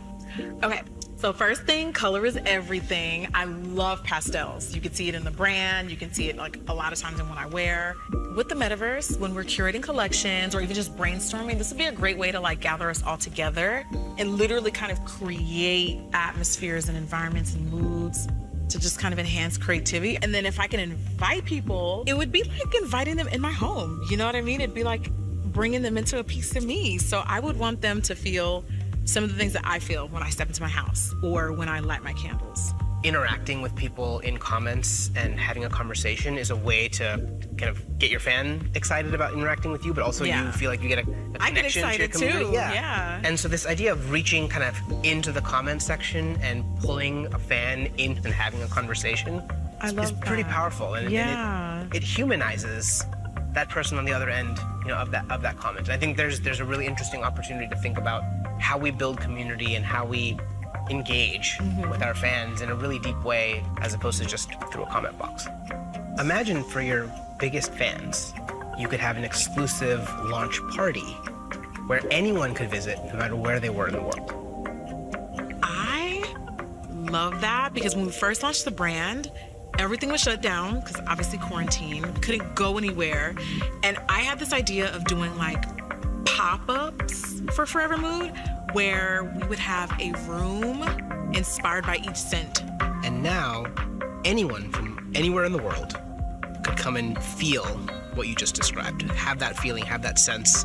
Speaker 20: Okay. So first thing, color is everything. I love pastels. You can see it in the brand. You can see it like a lot of times in what I wear. With the metaverse, when we're curating collections or even just brainstorming, this would be a great way to like gather us all together and literally kind of create atmospheres and environments and moods to just kind of enhance creativity. And then if I can invite people, it would be like inviting them in my home. You know what I mean? It'd be like bringing them into a piece of me. So I would want them to feel some of the things that I feel when I step into my house or when I light my candles.
Speaker 19: Interacting with people in comments and having a conversation is a way to kind of get your fan excited about interacting with you, but also you feel like you get a connection to your community.
Speaker 20: Too. Yeah.
Speaker 19: And so this idea of reaching kind of into the comment section and pulling a fan in and having a conversation is pretty powerful. And, and it humanizes that person on the other end, of that comment. And I think there's a really interesting opportunity to think about how we build community and how we engage with our fans in a really deep way, as opposed to just through a comment box. Imagine for your biggest fans, you could have an exclusive launch party where anyone could visit, no matter where they were in the world.
Speaker 20: I love that, because when we first launched the brand, everything was shut down because obviously quarantine, couldn't go anywhere. And I had this idea of doing like pop-ups for Forever Mood, where we would have a room inspired by each scent.
Speaker 19: And now, anyone from anywhere in the world could come and feel what you just described, have that feeling, have that sense,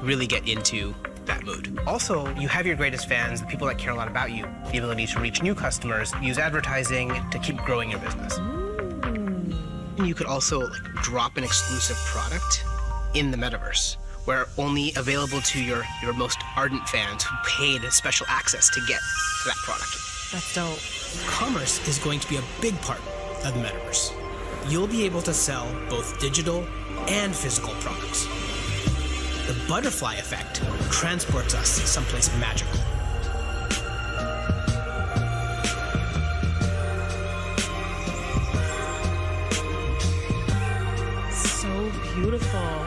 Speaker 19: really get into that mood. Also, you have your greatest fans, the people that care a lot about you, the ability to reach new customers, use advertising to keep growing your business. And you could also drop an exclusive product in the metaverse, where only available to your most ardent fans who paid special access to get to that product.
Speaker 20: That's dope.
Speaker 19: Commerce is going to be a big part of the metaverse. You'll be able to sell both digital and physical products. The butterfly effect transports us someplace magical.
Speaker 20: So beautiful.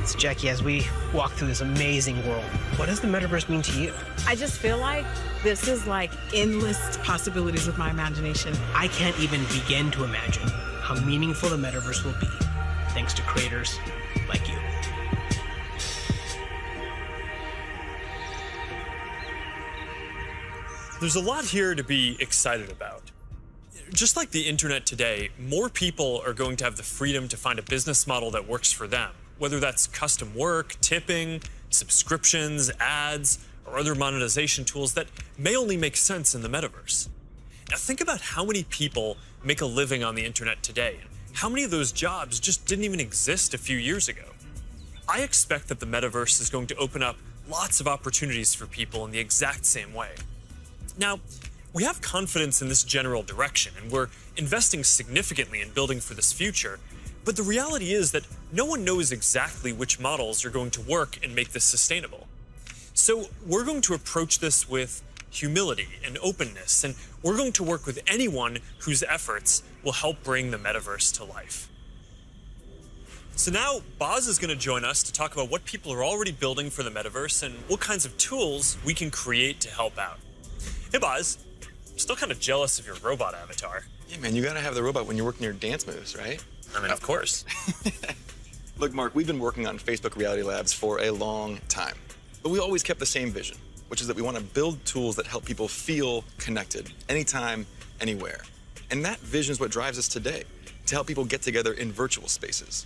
Speaker 19: So Jackie, as we walk through this amazing world, what does the metaverse mean to you?
Speaker 20: I just feel like this is like endless possibilities with my imagination.
Speaker 19: I can't even begin to imagine how meaningful the metaverse will be, thanks to creators like you.
Speaker 1: There's a lot here to be excited about. Just like the internet today, more people are going to have the freedom to find a business model that works for them, whether that's custom work, tipping, subscriptions, ads, or other monetization tools that may only make sense in the metaverse. Now think about how many people make a living on the internet today, and how many of those jobs just didn't even exist a few years ago. I expect that the metaverse is going to open up lots of opportunities for people in the exact same way. Now, we have confidence in this general direction, and we're investing significantly in building for this future, but the reality is that no one knows exactly which models are going to work and make this sustainable. So we're going to approach this with humility and openness, and we're going to work with anyone whose efforts will help bring the metaverse to life. So now Boz is going to join us to talk about what people are already building for the metaverse and what kinds of tools we can create to help out. Hey Boz, I'm still kind of jealous of your robot avatar.
Speaker 3: Yeah, man, you gotta have the robot when you're working your dance moves, right?
Speaker 1: I mean, of course.
Speaker 3: Look, Mark, we've been working on Facebook Reality Labs for a long time, but we always kept the same vision, which is that we want to build tools that help people feel connected anytime, anywhere. And that vision is what drives us today, to help people get together in virtual spaces.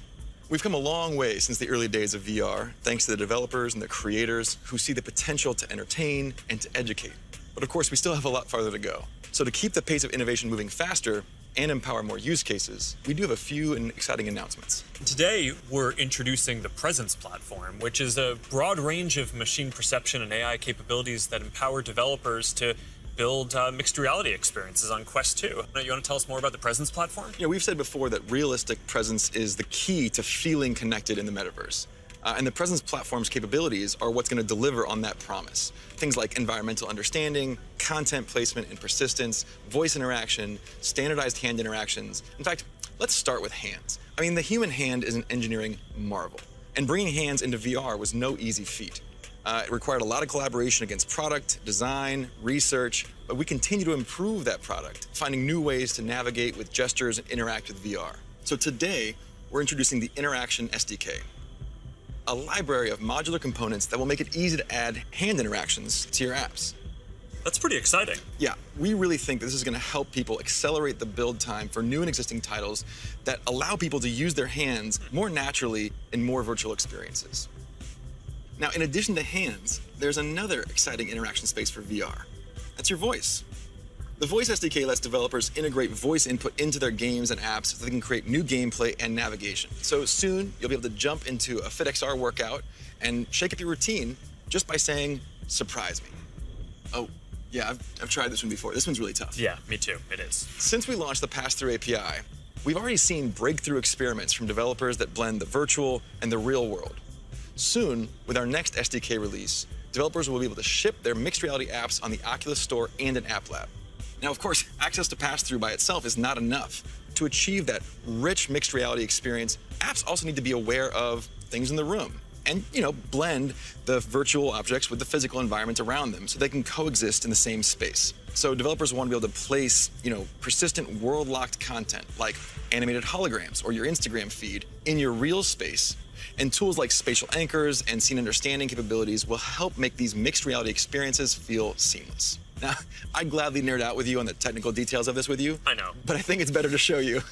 Speaker 3: We've come a long way since the early days of VR, thanks to the developers and the creators who see the potential to entertain and to educate. But of course, we still have a lot farther to go. So to keep the pace of innovation moving faster and empower more use cases, we do have a few exciting announcements.
Speaker 1: Today, we're introducing the Presence platform, which is a broad range of machine perception and AI capabilities that empower developers to build mixed reality experiences on Quest 2. You want to tell us more about the Presence platform?
Speaker 3: Yeah, we've said before that realistic presence is the key to feeling connected in the metaverse. And the Presence platform's capabilities are what's going to deliver on that promise. Things like environmental understanding, content placement and persistence, voice interaction, standardized hand interactions. In fact, let's start with hands. I mean, the human hand is an engineering marvel. And bringing hands into VR was no easy feat. It required a lot of collaboration against product, design, research, but we continue to improve that product, finding new ways to navigate with gestures and interact with VR. So today, we're introducing the Interaction SDK, a library of modular components that will make it easy to add hand interactions to your apps.
Speaker 1: That's pretty exciting.
Speaker 3: Yeah, we really think this is going to help people accelerate the build time for new and existing titles that allow people to use their hands more naturally in more virtual experiences. Now, in addition to hands, there's another exciting interaction space for VR. That's your voice. The Voice SDK lets developers integrate voice input into their games and apps so they can create new gameplay and navigation. So soon, you'll be able to jump into a FitXR workout and shake up your routine just by saying, "Surprise me." Oh, yeah, I've tried this one before. This one's really tough.
Speaker 1: Yeah, me too. It is.
Speaker 3: Since we launched the Pass-Through API, we've already seen breakthrough experiments from developers that blend the virtual and the real world. Soon, with our next SDK release, developers will be able to ship their mixed reality apps on the Oculus Store and an App Lab. Now, of course, access to pass-through by itself is not enough. To achieve that rich mixed reality experience, apps also need to be aware of things in the room and, blend the virtual objects with the physical environment around them so they can coexist in the same space. So developers want to be able to place, persistent world-locked content like animated holograms or your Instagram feed in your real space. And tools like spatial anchors and scene understanding capabilities will help make these mixed reality experiences feel seamless. Now, I'd gladly nerd out with you on the technical details of this with you.
Speaker 1: I know.
Speaker 3: But I think it's better to show you.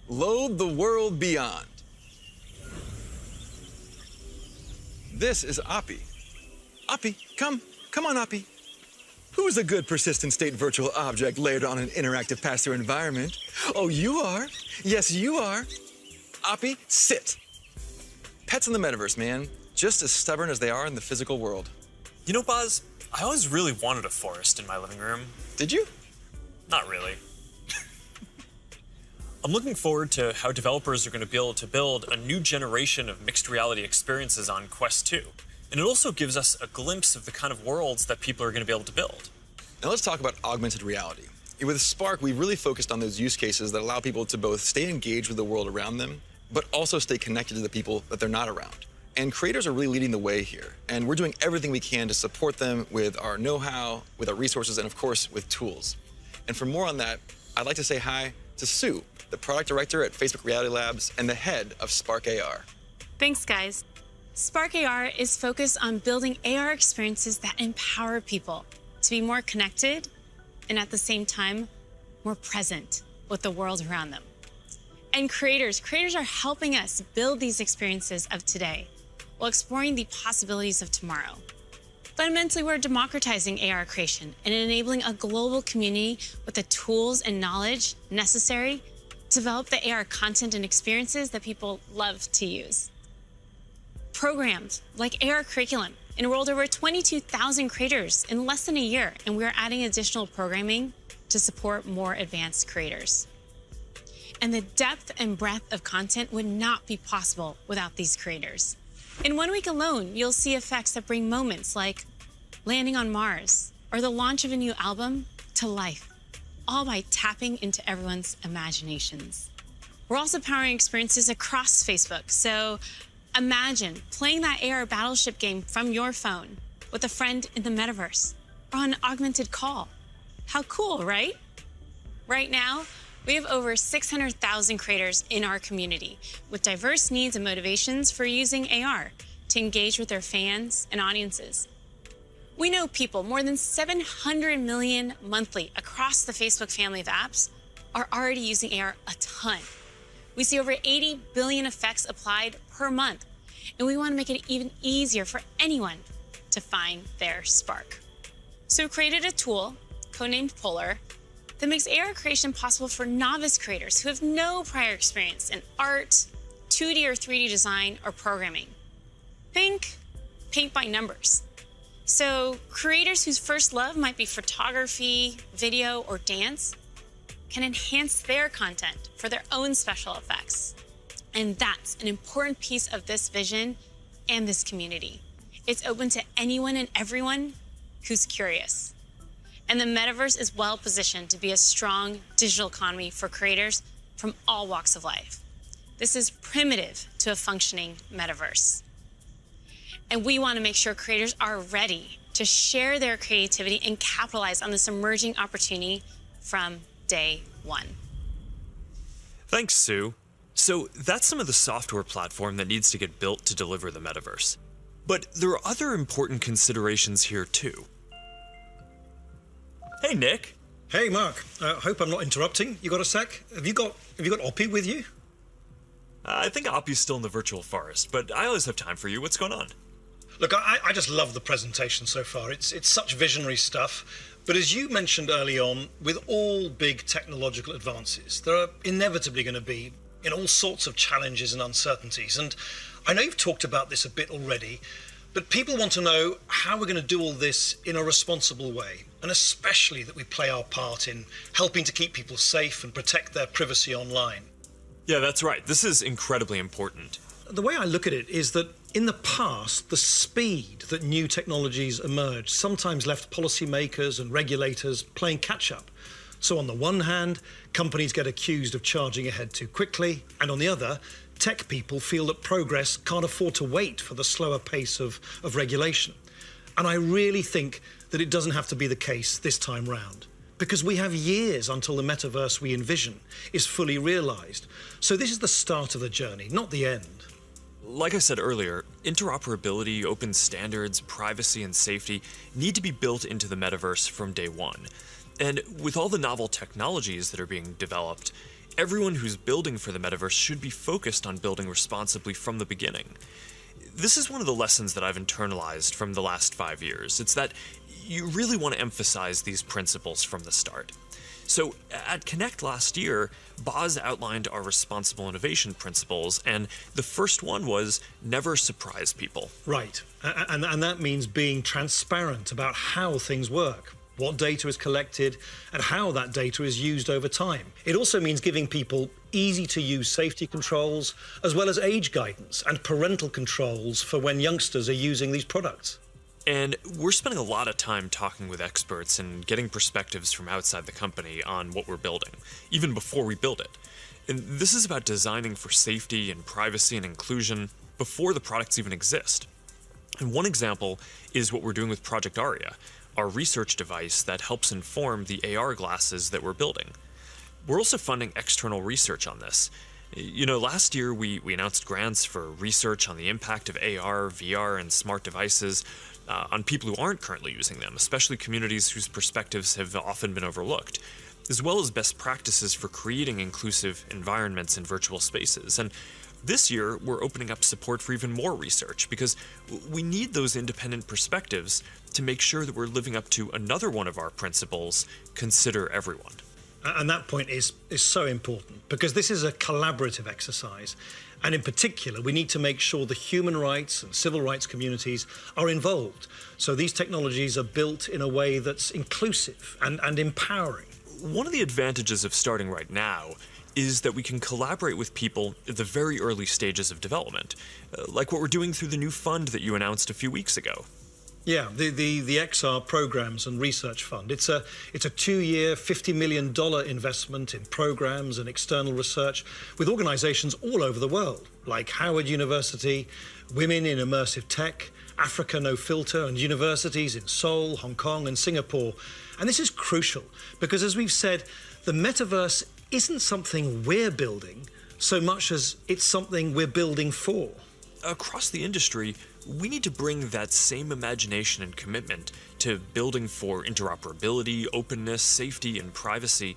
Speaker 3: Load the world beyond. This is Oppie. Oppie, come on, Oppie. Who's a good persistent state virtual object layered on an interactive pass-through environment? Oh, you are. Yes, you are. Oppie, sit. Pets in the metaverse, man. Just as stubborn as they are in the physical world.
Speaker 1: You know, Boz, I always really wanted a forest in my living room.
Speaker 3: Did you?
Speaker 1: Not really. I'm looking forward to how developers are going to be able to build a new generation of mixed reality experiences on Quest 2. And it also gives us a glimpse of the kind of worlds that people are going to be able to build.
Speaker 3: Now let's talk about augmented reality. With Spark, we've really focused on those use cases that allow people to both stay engaged with the world around them, but also stay connected to the people that they're not around. And creators are really leading the way here. And we're doing everything we can to support them with our know-how, with our resources, and of course, with tools. And for more on that, I'd like to say hi to Sue, the product director at Facebook Reality Labs and the head of Spark AR.
Speaker 21: Thanks, guys. Spark AR is focused on building AR experiences that empower people to be more connected and at the same time, more present with the world around them. And creators are helping us build these experiences of today while exploring the possibilities of tomorrow. Fundamentally, we're democratizing AR creation and enabling a global community with the tools and knowledge necessary to develop the AR content and experiences that people love to use. Programs like AR Curriculum enrolled over 22,000 creators in less than a year, and we're adding additional programming to support more advanced creators. And the depth and breadth of content would not be possible without these creators. In 1 week alone, you'll see effects that bring moments like landing on Mars or the launch of a new album to life, all by tapping into everyone's imaginations. We're also powering experiences across Facebook, so imagine playing that AR battleship game from your phone with a friend in the metaverse or on an augmented call. How cool, right? Right now, we have over 600,000 creators in our community with diverse needs and motivations for using AR to engage with their fans and audiences. We know people, more than 700 million monthly across the Facebook family of apps, are already using AR a ton. We see over 80 billion effects applied per month, and we want to make it even easier for anyone to find their spark. So we created a tool, codenamed Polar, that makes AR creation possible for novice creators who have no prior experience in art, 2D or 3D design, or programming. Think paint by numbers. So creators whose first love might be photography, video, or dance can enhance their content for their own special effects. And that's an important piece of this vision and this community. It's open to anyone and everyone who's curious. And the metaverse is well positioned to be a strong digital economy for creators from all walks of life. This is primitive to a functioning metaverse. And we want to make sure creators are ready to share their creativity and capitalize on this emerging opportunity from day one.
Speaker 1: Thanks, Sue. So that's some of the software platform that needs to get built to deliver the metaverse. But there are other important considerations here too. Hey, Nick.
Speaker 6: Hey, Mark. Hope I'm not interrupting. You got a sec? Have you got Oppie with you?
Speaker 1: I think Oppie's still in the virtual forest, but I always have time for you. What's going on?
Speaker 6: Look, I just love the presentation so far. It's such visionary stuff. But as you mentioned early on, with all big technological advances, there are inevitably going to be all sorts of challenges and uncertainties. And I know you've talked about this a bit already, but people want to know how we're going to do all this in a responsible way, and especially that we play our part in helping to keep people safe and protect their privacy online.
Speaker 1: Yeah, that's right. This is incredibly important.
Speaker 6: The way I look at it is that in the past, the speed that new technologies emerged sometimes left policymakers and regulators playing catch-up. So on the one hand, companies get accused of charging ahead too quickly, and on the other, tech people feel that progress can't afford to wait for the slower pace of regulation. And I really think that it doesn't have to be the case this time round, because we have years until the metaverse we envision is fully realized. So this is the start of the journey, not the end.
Speaker 1: Like I said earlier, interoperability, open standards, privacy, and safety need to be built into the metaverse from day one. And with all the novel technologies that are being developed, everyone who's building for the metaverse should be focused on building responsibly from the beginning. This is one of the lessons that I've internalized from the last 5 years. It's that you really want to emphasize these principles from the start. So at Connect last year, Boz outlined our responsible innovation principles, and the first one was never surprise people.
Speaker 6: Right, and that means being transparent about how things work, what data is collected, and how that data is used over time. It also means giving people easy-to-use safety controls, as well as age guidance and parental controls for when youngsters are using these products.
Speaker 1: And we're spending a lot of time talking with experts and getting perspectives from outside the company on what we're building, even before we build it. And this is about designing for safety and privacy and inclusion before the products even exist. And one example is what we're doing with Project Aria, our research device that helps inform the AR glasses that we're building. We're also funding external research on this. You know, last year we announced grants for research on the impact of AR, VR, and smart devices on people who aren't currently using them, especially communities whose perspectives have often been overlooked, as well as best practices for creating inclusive environments in virtual spaces. And this year, we're opening up support for even more research because we need those independent perspectives to make sure that we're living up to another one of our principles, consider everyone.
Speaker 6: And that point is so important because this is a collaborative exercise. And in particular, we need to make sure the human rights and civil rights communities are involved. So these technologies are built in a way that's inclusive and empowering.
Speaker 1: One of the advantages of starting right now is that we can collaborate with people at the very early stages of development, like what we're doing through the new fund that you announced a few weeks ago.
Speaker 6: Yeah, the XR Programs and Research Fund. It's a 2-year, $50 million investment in programs and external research with organizations all over the world, like Howard University, Women in Immersive Tech, Africa No Filter, and universities in Seoul, Hong Kong, and Singapore. And this is crucial because, as we've said, the metaverse isn't something we're building so much as it's something we're building for.
Speaker 1: Across the industry, we need to bring that same imagination and commitment to building for interoperability, openness, safety, and privacy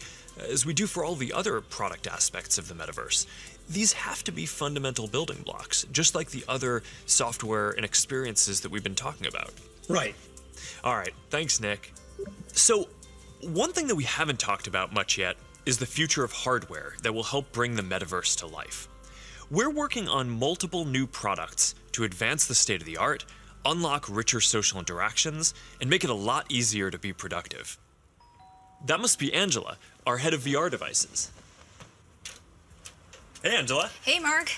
Speaker 1: as we do for all the other product aspects of the metaverse. These have to be fundamental building blocks, just like the other software and experiences that we've been talking about.
Speaker 6: Right.
Speaker 1: All right, thanks, Nick. So, one thing that we haven't talked about much yet is the future of hardware that will help bring the metaverse to life. We're working on multiple new products to advance the state of the art, unlock richer social interactions, and make it a lot easier to be productive. That must be Angela, our head of VR devices. Hey, Angela.
Speaker 15: Hey, Mark.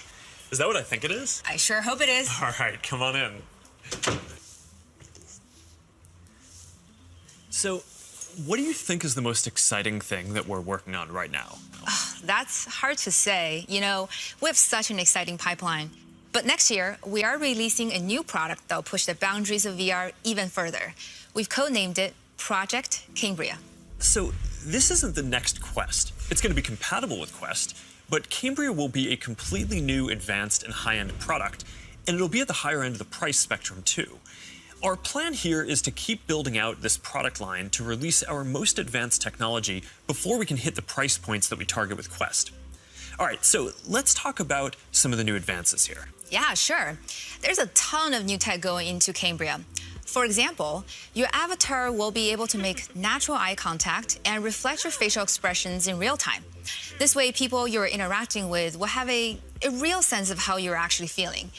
Speaker 1: Is that what I think it is?
Speaker 15: I sure hope it is.
Speaker 1: All right, come on in. So, what do you think is the most exciting thing that we're working on right now?
Speaker 15: That's hard to say. You know, we have such an exciting pipeline. But next year, we are releasing a new product that will push the boundaries of VR even further. We've codenamed it Project Cambria.
Speaker 1: So, this isn't the next Quest. It's going to be compatible with Quest, but Cambria will be a completely new, advanced, and high-end product, and it'll be at the higher end of the price spectrum, too. Our plan here is to keep building out this product line to release our most advanced technology before we can hit the price points that we target with Quest. All right, so let's talk about some of the new advances here.
Speaker 15: Yeah, sure. There's a ton of new tech going into Cambria. For example, your avatar will be able to make natural eye contact and reflect your facial expressions in real time. This way, people you're interacting with will have a real sense of how you're actually feeling.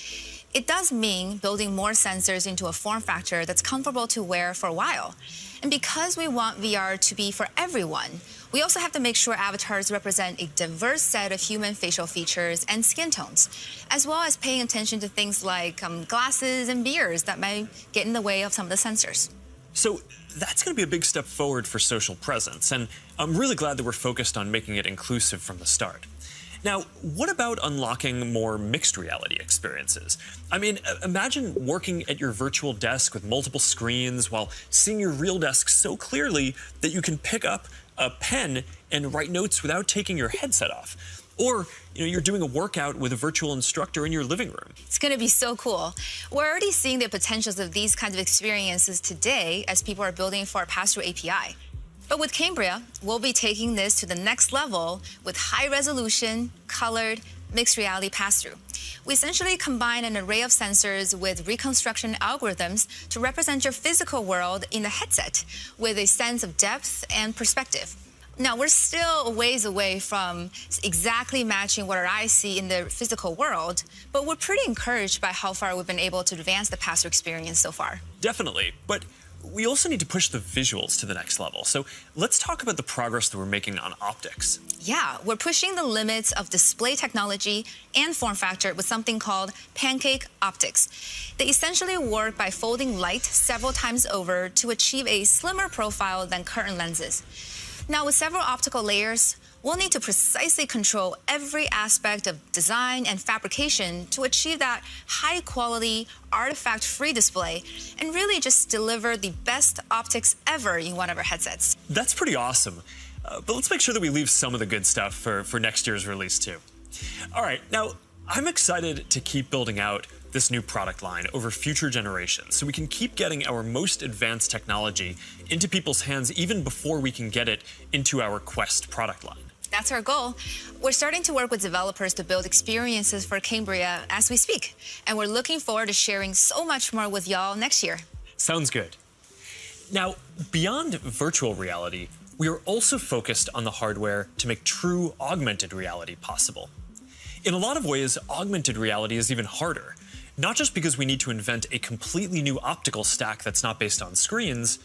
Speaker 15: It does mean building more sensors into a form factor that's comfortable to wear for a while. And because we want VR to be for everyone, we also have to make sure avatars represent a diverse set of human facial features and skin tones, as well as paying attention to things like glasses and beards that might get in the way of some of the sensors.
Speaker 1: So that's going to be a big step forward for social presence, and I'm really glad that we're focused on making it inclusive from the start. Now, what about unlocking more mixed reality experiences? I mean, imagine working at your virtual desk with multiple screens while seeing your real desk so clearly that you can pick up a pen and write notes without taking your headset off. Or, you're doing a workout with a virtual instructor in your living room.
Speaker 15: It's going to be so cool. We're already seeing the potentials of these kinds of experiences today as people are building for our pass-through API. But with Cambria, we'll be taking this to the next level with high-resolution, colored, mixed reality pass-through. We essentially combine an array of sensors with reconstruction algorithms to represent your physical world in the headset with a sense of depth and perspective. Now, we're still a ways away from exactly matching what our eyes see in the physical world, but we're pretty encouraged by how far we've been able to advance the pass-through experience so far.
Speaker 1: Definitely, but we also need to push the visuals to the next level. So let's talk about the progress that we're making on optics.
Speaker 15: Yeah, we're pushing the limits of display technology and form factor with something called pancake optics. They essentially work by folding light several times over to achieve a slimmer profile than current lenses. Now, with several optical layers, we'll need to precisely control every aspect of design and fabrication to achieve that high-quality, artifact-free display and really just deliver the best optics ever in one of our headsets.
Speaker 1: That's pretty awesome. But let's make sure that we leave some of the good stuff for next year's release, too. All right, now, I'm excited to keep building out this new product line over future generations so we can keep getting our most advanced technology into people's hands even before we can get it into our Quest product line.
Speaker 15: That's our goal. We're starting to work with developers to build experiences for Cambria as we speak, and we're looking forward to sharing so much more with y'all next year.
Speaker 1: Sounds good. Now, beyond virtual reality, we are also focused on the hardware to make true augmented reality possible. In a lot of ways, augmented reality is even harder, not just because we need to invent a completely new optical stack that's not based on screens,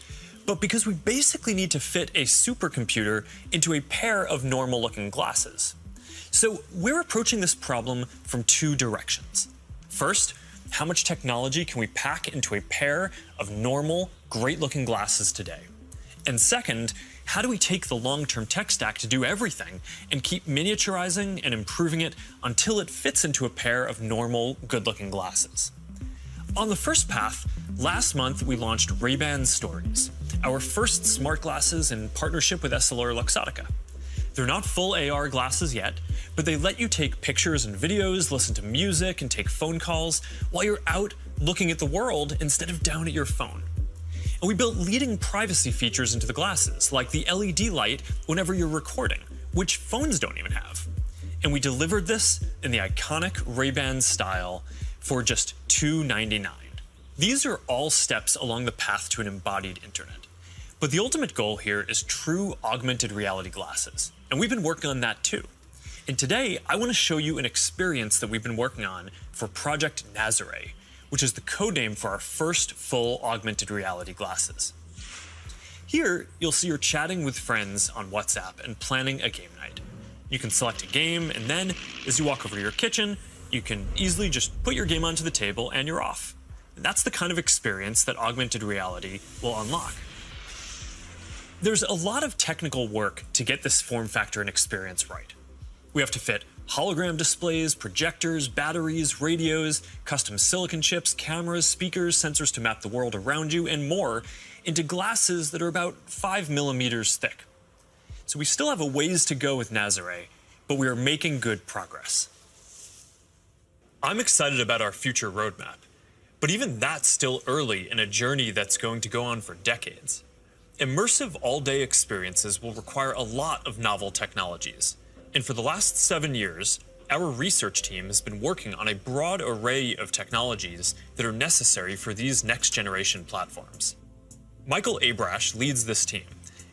Speaker 1: but because we basically need to fit a supercomputer into a pair of normal-looking glasses. So we're approaching this problem from two directions. First, how much technology can we pack into a pair of normal, great-looking glasses today? And second, how do we take the long-term tech stack to do everything and keep miniaturizing and improving it until it fits into a pair of normal, good-looking glasses? On the first path, last month we launched Ray-Ban Stories, our first smart glasses in partnership with EssilorLuxottica. They're not full AR glasses yet, but they let you take pictures and videos, listen to music, and take phone calls while you're out looking at the world instead of down at your phone. And we built leading privacy features into the glasses, like the LED light whenever you're recording, which phones don't even have. And we delivered this in the iconic Ray-Ban style for just $299. These are all steps along the path to an embodied internet. But the ultimate goal here is true augmented reality glasses. And we've been working on that too. And today, I want to show you an experience that we've been working on for Project Nazare, which is the codename for our first full augmented reality glasses. Here, you'll see you're chatting with friends on WhatsApp and planning a game night. You can select a game, and then, as you walk over to your kitchen, you can easily just put your game onto the table and you're off. And that's the kind of experience that augmented reality will unlock. There's a lot of technical work to get this form factor and experience right. We have to fit hologram displays, projectors, batteries, radios, custom silicon chips, cameras, speakers, sensors to map the world around you, and more into glasses that are about 5 millimeters thick. So we still have a ways to go with Nazare, but we are making good progress. I'm excited about our future roadmap, but even that's still early in a journey that's going to go on for decades. Immersive all-day experiences will require a lot of novel technologies. And for the last 7 years, our research team has been working on a broad array of technologies that are necessary for these next-generation platforms. Michael Abrash leads this team,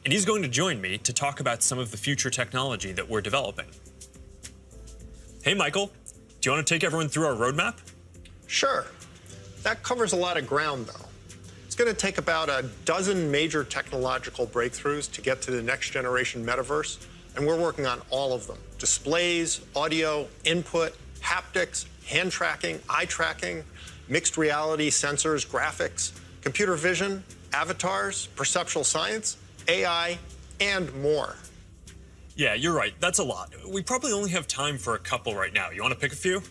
Speaker 1: and he's going to join me to talk about some of the future technology that we're developing. Hey, Michael, do you want to take everyone through our roadmap?
Speaker 8: Sure. That covers a lot of ground, though. It's going to take about a dozen major technological breakthroughs to get to the next-generation metaverse, and we're working on all of them. Displays, audio, input, haptics, hand tracking, eye tracking, mixed reality, sensors, graphics, computer vision, avatars, perceptual science, AI, and more.
Speaker 1: Yeah, you're right. That's a lot. We probably only have time for a couple right now. You want to pick a few?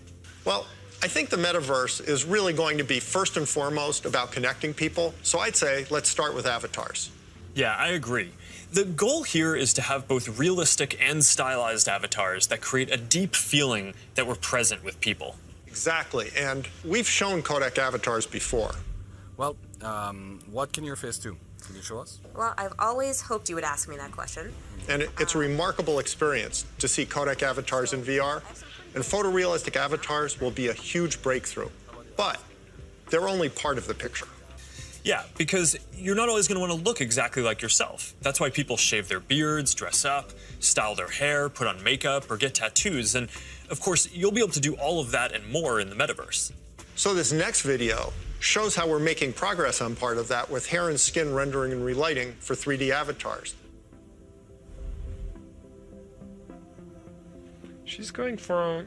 Speaker 8: Well, I think the metaverse is really going to be first and foremost about connecting people, so I'd say let's start with avatars.
Speaker 1: Yeah, I agree. The goal here is to have both realistic and stylized avatars that create a deep feeling that we're present with people.
Speaker 8: Exactly, and we've shown codec avatars before.
Speaker 22: Well, what can your face do? Can you show us?
Speaker 23: Well, I've always hoped you would ask me that question.
Speaker 8: And it's a remarkable experience to see codec avatars in VR, and photorealistic avatars will be a huge breakthrough. But they're only part of the picture.
Speaker 1: Yeah, because you're not always going to want to look exactly like yourself. That's why people shave their beards, dress up, style their hair, put on makeup, or get tattoos. And of course, you'll be able to do all of that and more in the metaverse.
Speaker 8: So this next video shows how we're making progress on part of that with hair and skin rendering and relighting for 3D avatars.
Speaker 24: She's going for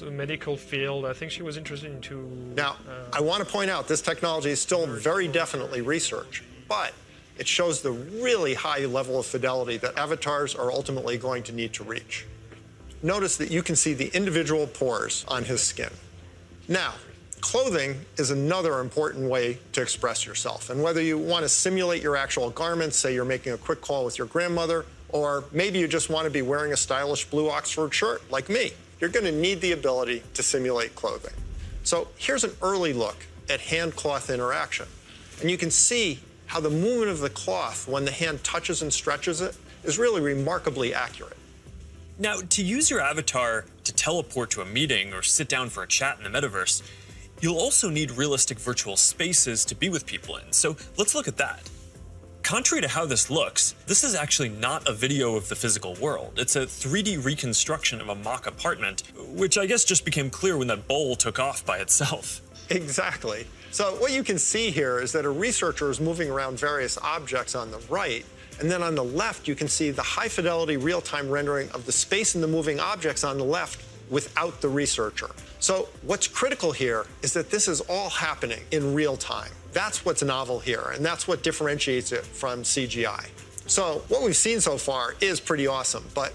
Speaker 24: a medical field. I think she was interested into...
Speaker 8: Now, I want to point out this technology is still very definitely research, but it shows the really high level of fidelity that avatars are ultimately going to need to reach. Notice that you can see the individual pores on his skin. Now, clothing is another important way to express yourself. And whether you want to simulate your actual garments, say you're making a quick call with your grandmother, or maybe you just want to be wearing a stylish blue Oxford shirt like me, you're going to need the ability to simulate clothing. So here's an early look at hand-cloth interaction. And you can see how the movement of the cloth when the hand touches and stretches it is really remarkably accurate.
Speaker 1: Now, to use your avatar to teleport to a meeting or sit down for a chat in the metaverse, you'll also need realistic virtual spaces to be with people in. So let's look at that. Contrary to how this looks, this is actually not a video of the physical world. It's a 3D reconstruction of a mock apartment, which I guess just became clear when that bowl took off by itself.
Speaker 8: Exactly. So what you can see here is that a researcher is moving around various objects on the right, And then on the left, you can see the high-fidelity real-time rendering of the space and the moving objects on the left without the researcher. So what's critical here is that this is all happening in real time. That's what's novel here, and that's what differentiates it from CGI. So what we've seen so far is pretty awesome, but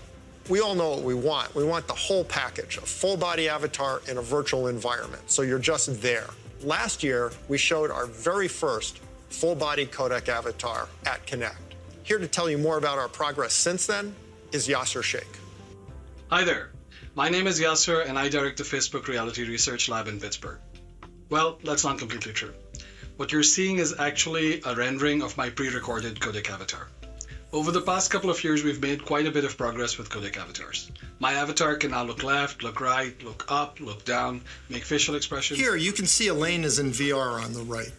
Speaker 8: we all know what we want. We want the whole package, a full-body avatar in a virtual environment, so you're just there. Last year, we showed our very first full-body codec avatar at Connect. Here to tell you more about our progress since then is Yasser Sheikh.
Speaker 2: Hi there. My name is Yasser, and I direct the Facebook Reality Research Lab in Pittsburgh. Well, that's not completely true. What you're seeing is actually a rendering of my pre-recorded codec avatar. Over the past couple of years, we've made quite a bit of progress with codec avatars. My avatar can now look left, look right, look up, look down, make facial expressions.
Speaker 8: Here, you can see Elaine is in VR on the right.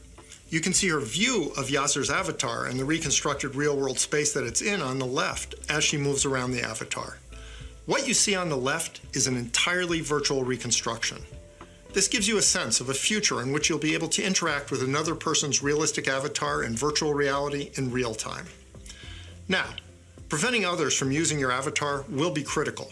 Speaker 8: You can see her view of Yasser's avatar and the reconstructed real-world space that it's in on the left as she moves around the avatar. What you see on the left is an entirely virtual reconstruction. This gives you a sense of a future in which you'll be able to interact with another person's realistic avatar in virtual reality in real time. Now, preventing others from using your avatar will be critical.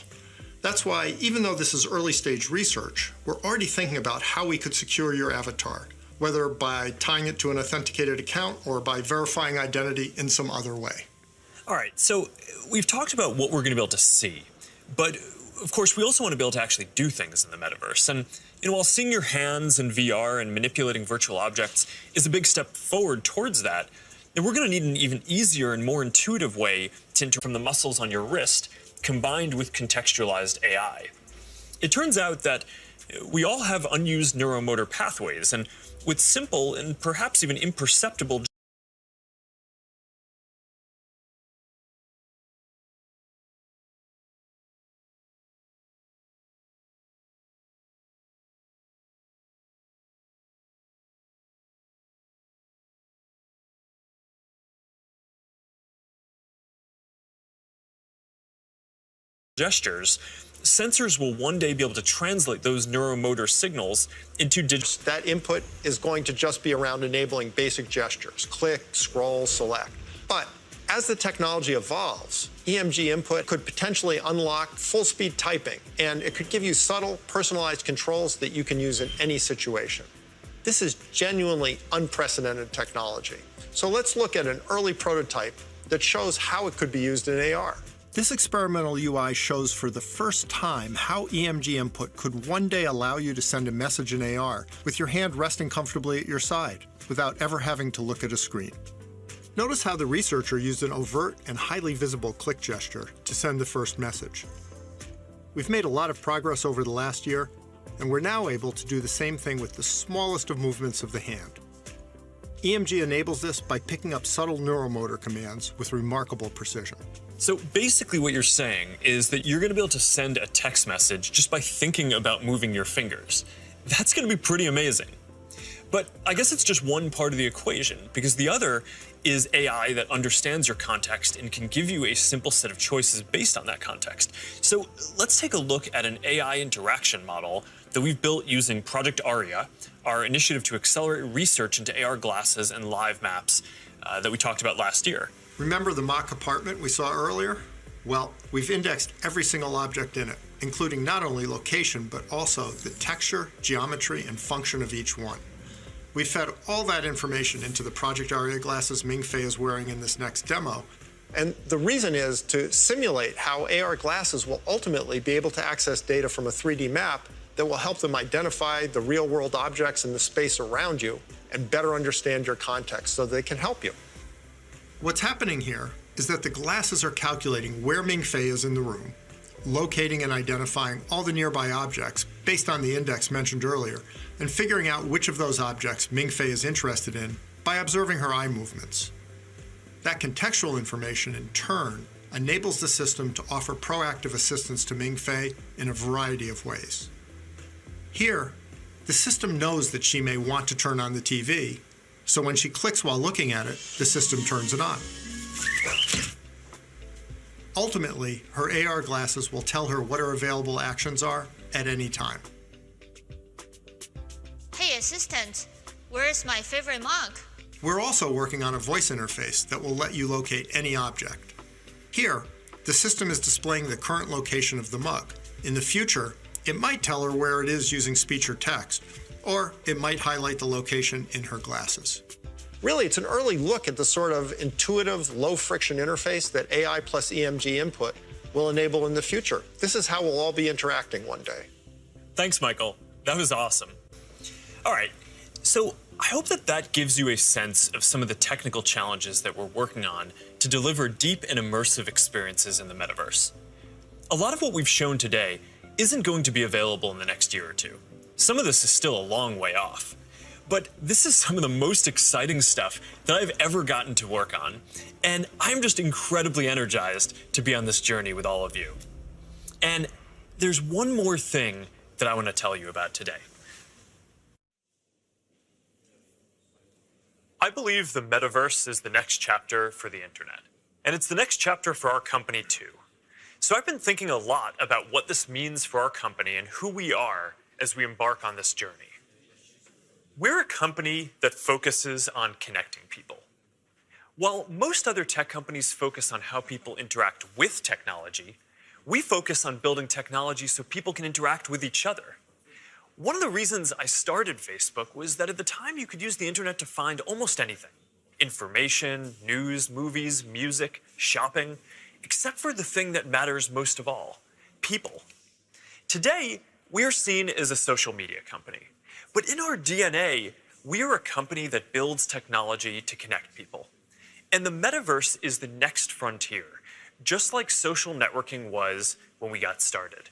Speaker 8: That's why, even though this is early-stage research, we're already thinking about how we could secure your avatar, whether by tying it to an authenticated account or by verifying identity in some other way.
Speaker 1: All right, so we've talked about what we're going to be able to see, but of course we also want to be able to actually do things in the metaverse. And while seeing your hands in VR and manipulating virtual objects is a big step forward towards that, we're going to need an even easier and more intuitive way to interact from the muscles on your wrist combined with contextualized AI. It turns out that we all have unused neuromotor pathways, and with simple and perhaps even imperceptible gestures, sensors will one day be able to translate those neuromotor signals into digital.
Speaker 8: That input is going to just be around enabling basic gestures, click, scroll, select. But as the technology evolves, EMG input could potentially unlock full-speed typing, and it could give you subtle, personalized controls that you can use in any situation. This is genuinely unprecedented technology. So let's look at an early prototype that shows how it could be used in AR. This experimental UI shows for the first time how EMG input could one day allow you to send a message in AR with your hand resting comfortably at your side without ever having to look at a screen. Notice how the researcher used an overt and highly visible click gesture to send the first message. We've made a lot of progress over the last year, and we're now able to do the same thing with the smallest of movements of the hand. EMG enables this by picking up subtle neuromotor commands with remarkable precision.
Speaker 1: So basically what you're saying is that you're going to be able to send a text message just by thinking about moving your fingers. That's going to be pretty amazing. But I guess it's just one part of the equation, because the other is AI that understands your context and can give you a simple set of choices based on that context. So let's take a look at an AI interaction model that we've built using Project Aria, our initiative to accelerate research into AR glasses and live maps that we talked about last year.
Speaker 8: Remember the mock apartment we saw earlier? Well, we've indexed every single object in it, including not only location, but also the texture, geometry, and function of each one. We fed all that information into the Project Aria glasses Mingfei is wearing in this next demo. And the reason is to simulate how AR glasses will ultimately be able to access data from a 3D map that will help them identify the real-world objects in the space around you and better understand your context so they can help you. What's happening here is that the glasses are calculating where Mingfei is in the room, locating and identifying all the nearby objects based on the index mentioned earlier, and figuring out which of those objects Mingfei is interested in by observing her eye movements. That contextual information, in turn, enables the system to offer proactive assistance to Mingfei in a variety of ways. Here, the system knows that she may want to turn on the TV, so when she clicks while looking at it, the system turns it on. Ultimately, her AR glasses will tell her what her available actions are at any time.
Speaker 7: Hey assistant, where's my favorite mug?
Speaker 8: We're also working on a voice interface that will let you locate any object. Here, the system is displaying the current location of the mug. In the future, it might tell her where it is using speech or text, or it might highlight the location in her glasses. Really, it's an early look at the sort of intuitive, low-friction interface that AI plus EMG input will enable in the future. This is how we'll all be interacting one day.
Speaker 1: Thanks, Michael. That was awesome. All right, so I hope that gives you a sense of some of the technical challenges that we're working on to deliver deep and immersive experiences in the metaverse. A lot of what we've shown today isn't going to be available in the next year or two. Some of this is still a long way off. But this is some of the most exciting stuff that I've ever gotten to work on, and I'm just incredibly energized to be on this journey with all of you. And there's one more thing that I want to tell you about today. I believe the metaverse is the next chapter for the internet, and it's the next chapter for our company too. So I've been thinking a lot about what this means for our company and who we are as we embark on this journey. We're a company that focuses on connecting people. While most other tech companies focus on how people interact with technology, we focus on building technology so people can interact with each other. One of the reasons I started Facebook was that at the time you could use the internet to find almost anything. Information, news, movies, music, shopping, except for the thing that matters most of all, people. Today, we're seen as a social media company. But in our DNA, we are a company that builds technology to connect people. And the metaverse is the next frontier, just like social networking was when we got started.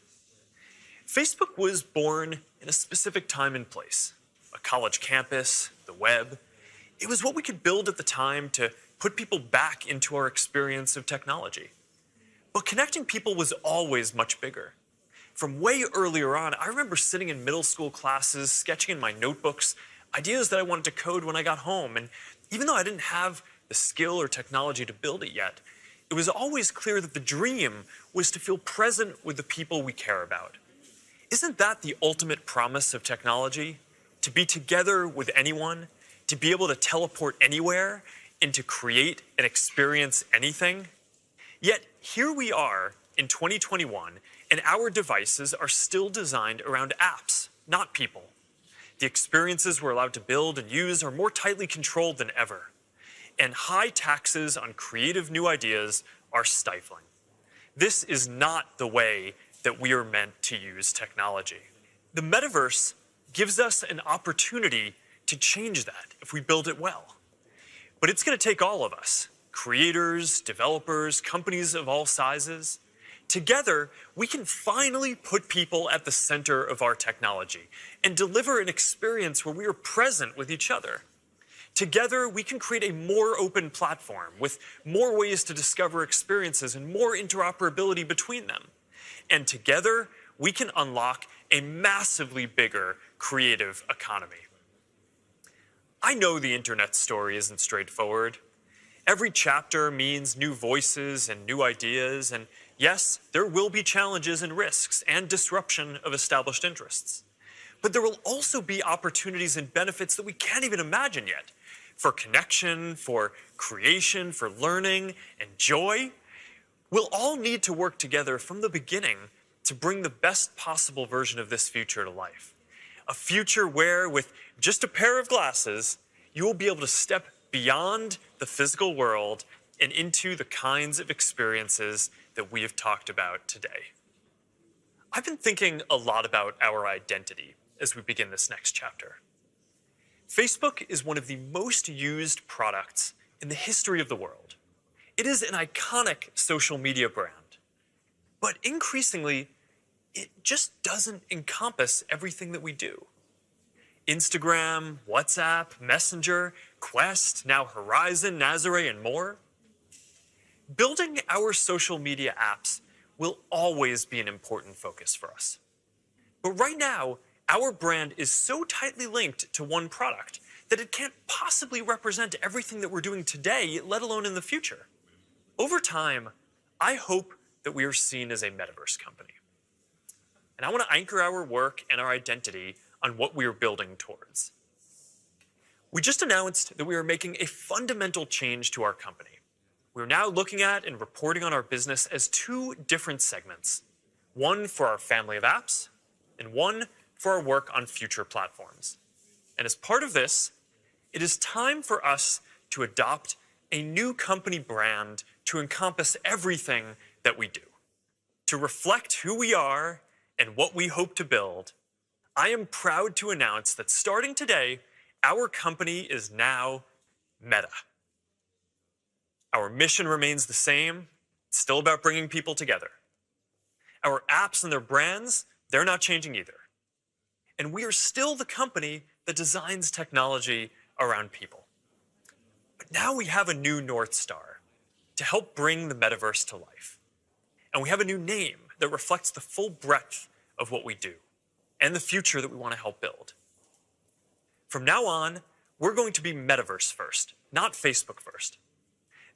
Speaker 1: Facebook was born in a specific time and place, a college campus, the web. It was what we could build at the time to put people back into our experience of technology. But connecting people was always much bigger. From way earlier on, I remember sitting in middle school classes, sketching in my notebooks, ideas that I wanted to code when I got home. And even though I didn't have the skill or technology to build it yet, it was always clear that the dream was to feel present with the people we care about. Isn't that the ultimate promise of technology? To be together with anyone, to be able to teleport anywhere, and to create and experience anything? Yet here we are in 2021, and our devices are still designed around apps, not people. The experiences we're allowed to build and use are more tightly controlled than ever. And high taxes on creative new ideas are stifling. This is not the way that we are meant to use technology. The metaverse gives us an opportunity to change that if we build it well. But it's going to take all of us, creators, developers, companies of all sizes. Together, we can finally put people at the center of our technology and deliver an experience where we are present with each other. Together, we can create a more open platform with more ways to discover experiences and more interoperability between them. And together, we can unlock a massively bigger creative economy. I know the internet story isn't straightforward. Every chapter means new voices and new ideas, and yes, there will be challenges and risks and disruption of established interests. But there will also be opportunities and benefits that we can't even imagine yet, for connection, for creation, for learning, and joy. We'll all need to work together from the beginning to bring the best possible version of this future to life. A future where, with just a pair of glasses, you will be able to step beyond the physical world and into the kinds of experiences that we have talked about today. I've been thinking a lot about our identity as we begin this next chapter. Facebook is one of the most used products in the history of the world. It is an iconic social media brand, but increasingly, it just doesn't encompass everything that we do. Instagram, WhatsApp, Messenger, Quest, now Horizon, Nazare, and more. Building our social media apps will always be an important focus for us. But right now, our brand is so tightly linked to one product that it can't possibly represent everything that we're doing today, let alone in the future. Over time, I hope that we are seen as a metaverse company. And I want to anchor our work and our identity on what we are building towards. We just announced that we are making a fundamental change to our company. We're now looking at and reporting on our business as two different segments. One for our family of apps, and one for our work on future platforms. And as part of this, it is time for us to adopt a new company brand to encompass everything that we do. To reflect who we are and what we hope to build, I am proud to announce that starting today, our company is now Meta. Our mission remains the same. It's still about bringing people together. Our apps and their brands, they're not changing either. And we are still the company that designs technology around people. But now we have a new North Star to help bring the metaverse to life. And we have a new name that reflects the full breadth of what we do and the future that we want to help build. From now on, we're going to be Metaverse first, not Facebook first.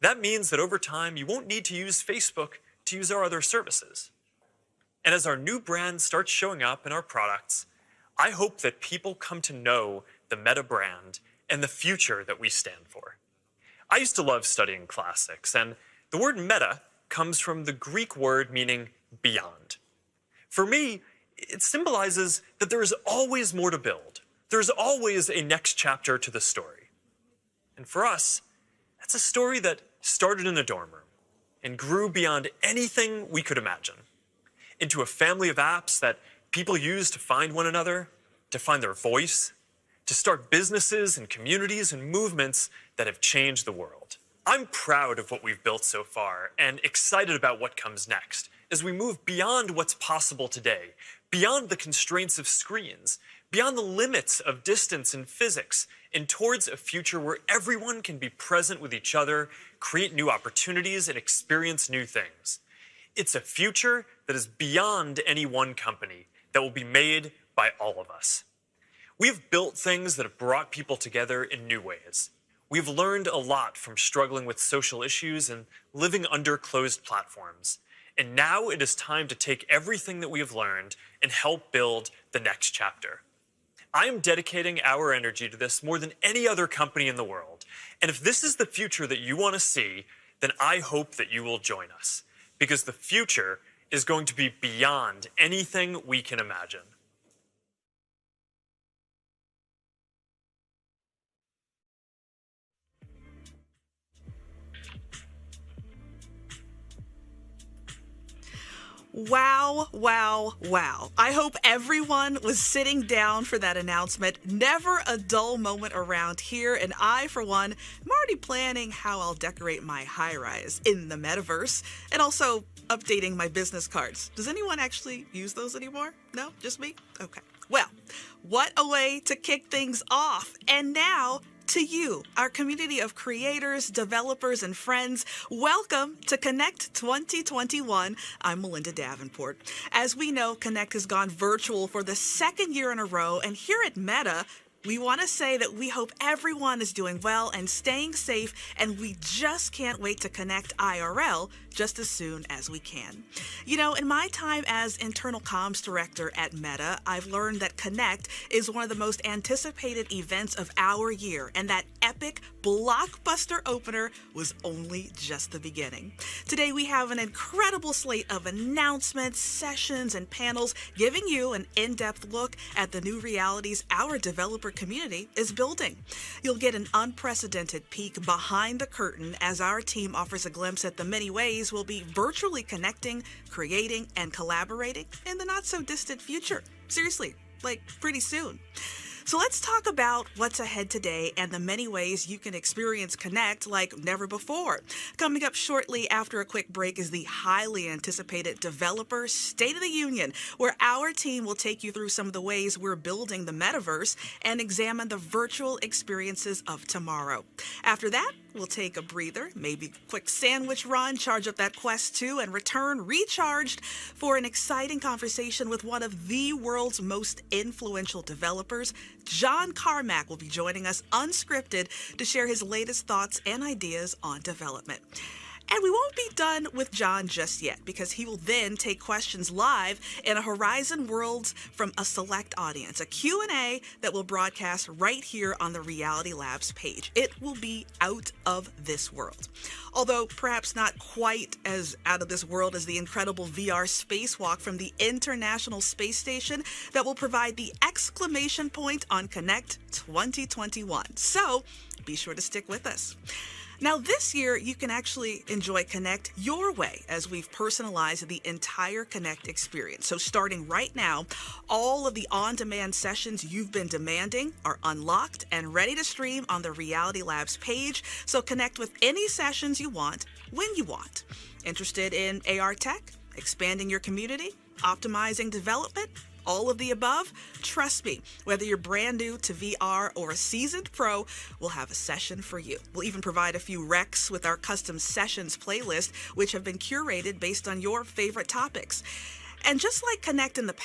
Speaker 1: That means that over time, you won't need to use Facebook to use our other services. And as our new brand starts showing up in our products, I hope that people come to know the Meta brand and the future that we stand for. I used to love studying classics, and the word meta comes from the Greek word meaning beyond. For me, it symbolizes that there is always more to build. There's always a next chapter to the story. And for us, that's a story that started in a dorm room and grew beyond anything we could imagine, into a family of apps that people use to find one another, to find their voice, to start businesses and communities and movements that have changed the world. I'm proud of what we've built so far and excited about what comes next as we move beyond what's possible today, beyond the constraints of screens, beyond the limits of distance and physics, and towards a future where everyone can be present with each other, create new opportunities, and experience new things. It's a future that is beyond any one company, that will be made by all of us. We have built things that have brought people together in new ways. We've learned a lot from struggling with social issues and living under closed platforms. And now it is time to take everything that we have learned and help build the next chapter. I am dedicating our energy to this more than any other company in the world. And if this is the future that you want to see, then I hope that you will join us, because the future is going to be beyond anything we can imagine.
Speaker 7: Wow, wow, wow. I hope everyone was sitting down for that announcement. Never a dull moment around here, and I, for one, am already planning how I'll decorate my high-rise in the metaverse, and also updating my business cards. Does anyone actually use those anymore? No? Just me? Okay. Well, what a way to kick things off. And now, to you, our community of creators, developers, and friends, welcome to Connect 2021. I'm Melinda Davenport. As we know, Connect has gone virtual for the second year in a row, and here at Meta, we want to say that we hope everyone is doing well and staying safe, and we just can't wait to connect IRL just as soon as we can. You know, in my time as internal comms director at Meta, I've learned that Connect is one of the most anticipated events of our year, and that epic blockbuster opener was only just the beginning. Today we have an incredible slate of announcements, sessions, and panels giving you an in-depth look at the new realities our developer community is building. You'll get an unprecedented peek behind the curtain as our team offers a glimpse at the many ways we'll be virtually connecting, creating, and collaborating in the not-so-distant future. Seriously, like pretty soon. So let's talk about what's ahead today and the many ways you can experience Connect like never before. Coming up shortly after a quick break is the highly anticipated Developer State of the Union, where our team will take you through some of the ways we're building the metaverse and examine the virtual experiences of tomorrow. After that, we'll take a breather, maybe a quick sandwich run, charge up that Quest 2, and return recharged for an exciting conversation with one of the world's most influential developers. John Carmack will be joining us unscripted to share his latest thoughts and ideas on development. And we won't be done with John just yet, because he will then take questions live in a Horizon Worlds from a select audience, a Q&A that will broadcast right here on the Reality Labs page. It will be out of this world. Although perhaps not quite as out of this world as the incredible VR spacewalk from the International Space Station that will provide the exclamation point on Connect 2021. So be sure to stick with us. Now, this year, you can actually enjoy Connect your way as we've personalized the entire Connect experience. So starting right now, all of the on-demand sessions you've been demanding are unlocked and ready to stream on the Reality Labs page. So connect with any sessions you want, when you want. Interested in AR tech, expanding your community, optimizing development? All of the above? Trust me, whether you're brand new to VR or a seasoned pro, we'll have a session for you. We'll even provide a few recs with our custom sessions playlist, which have been curated based on your favorite topics. And just like Connect in the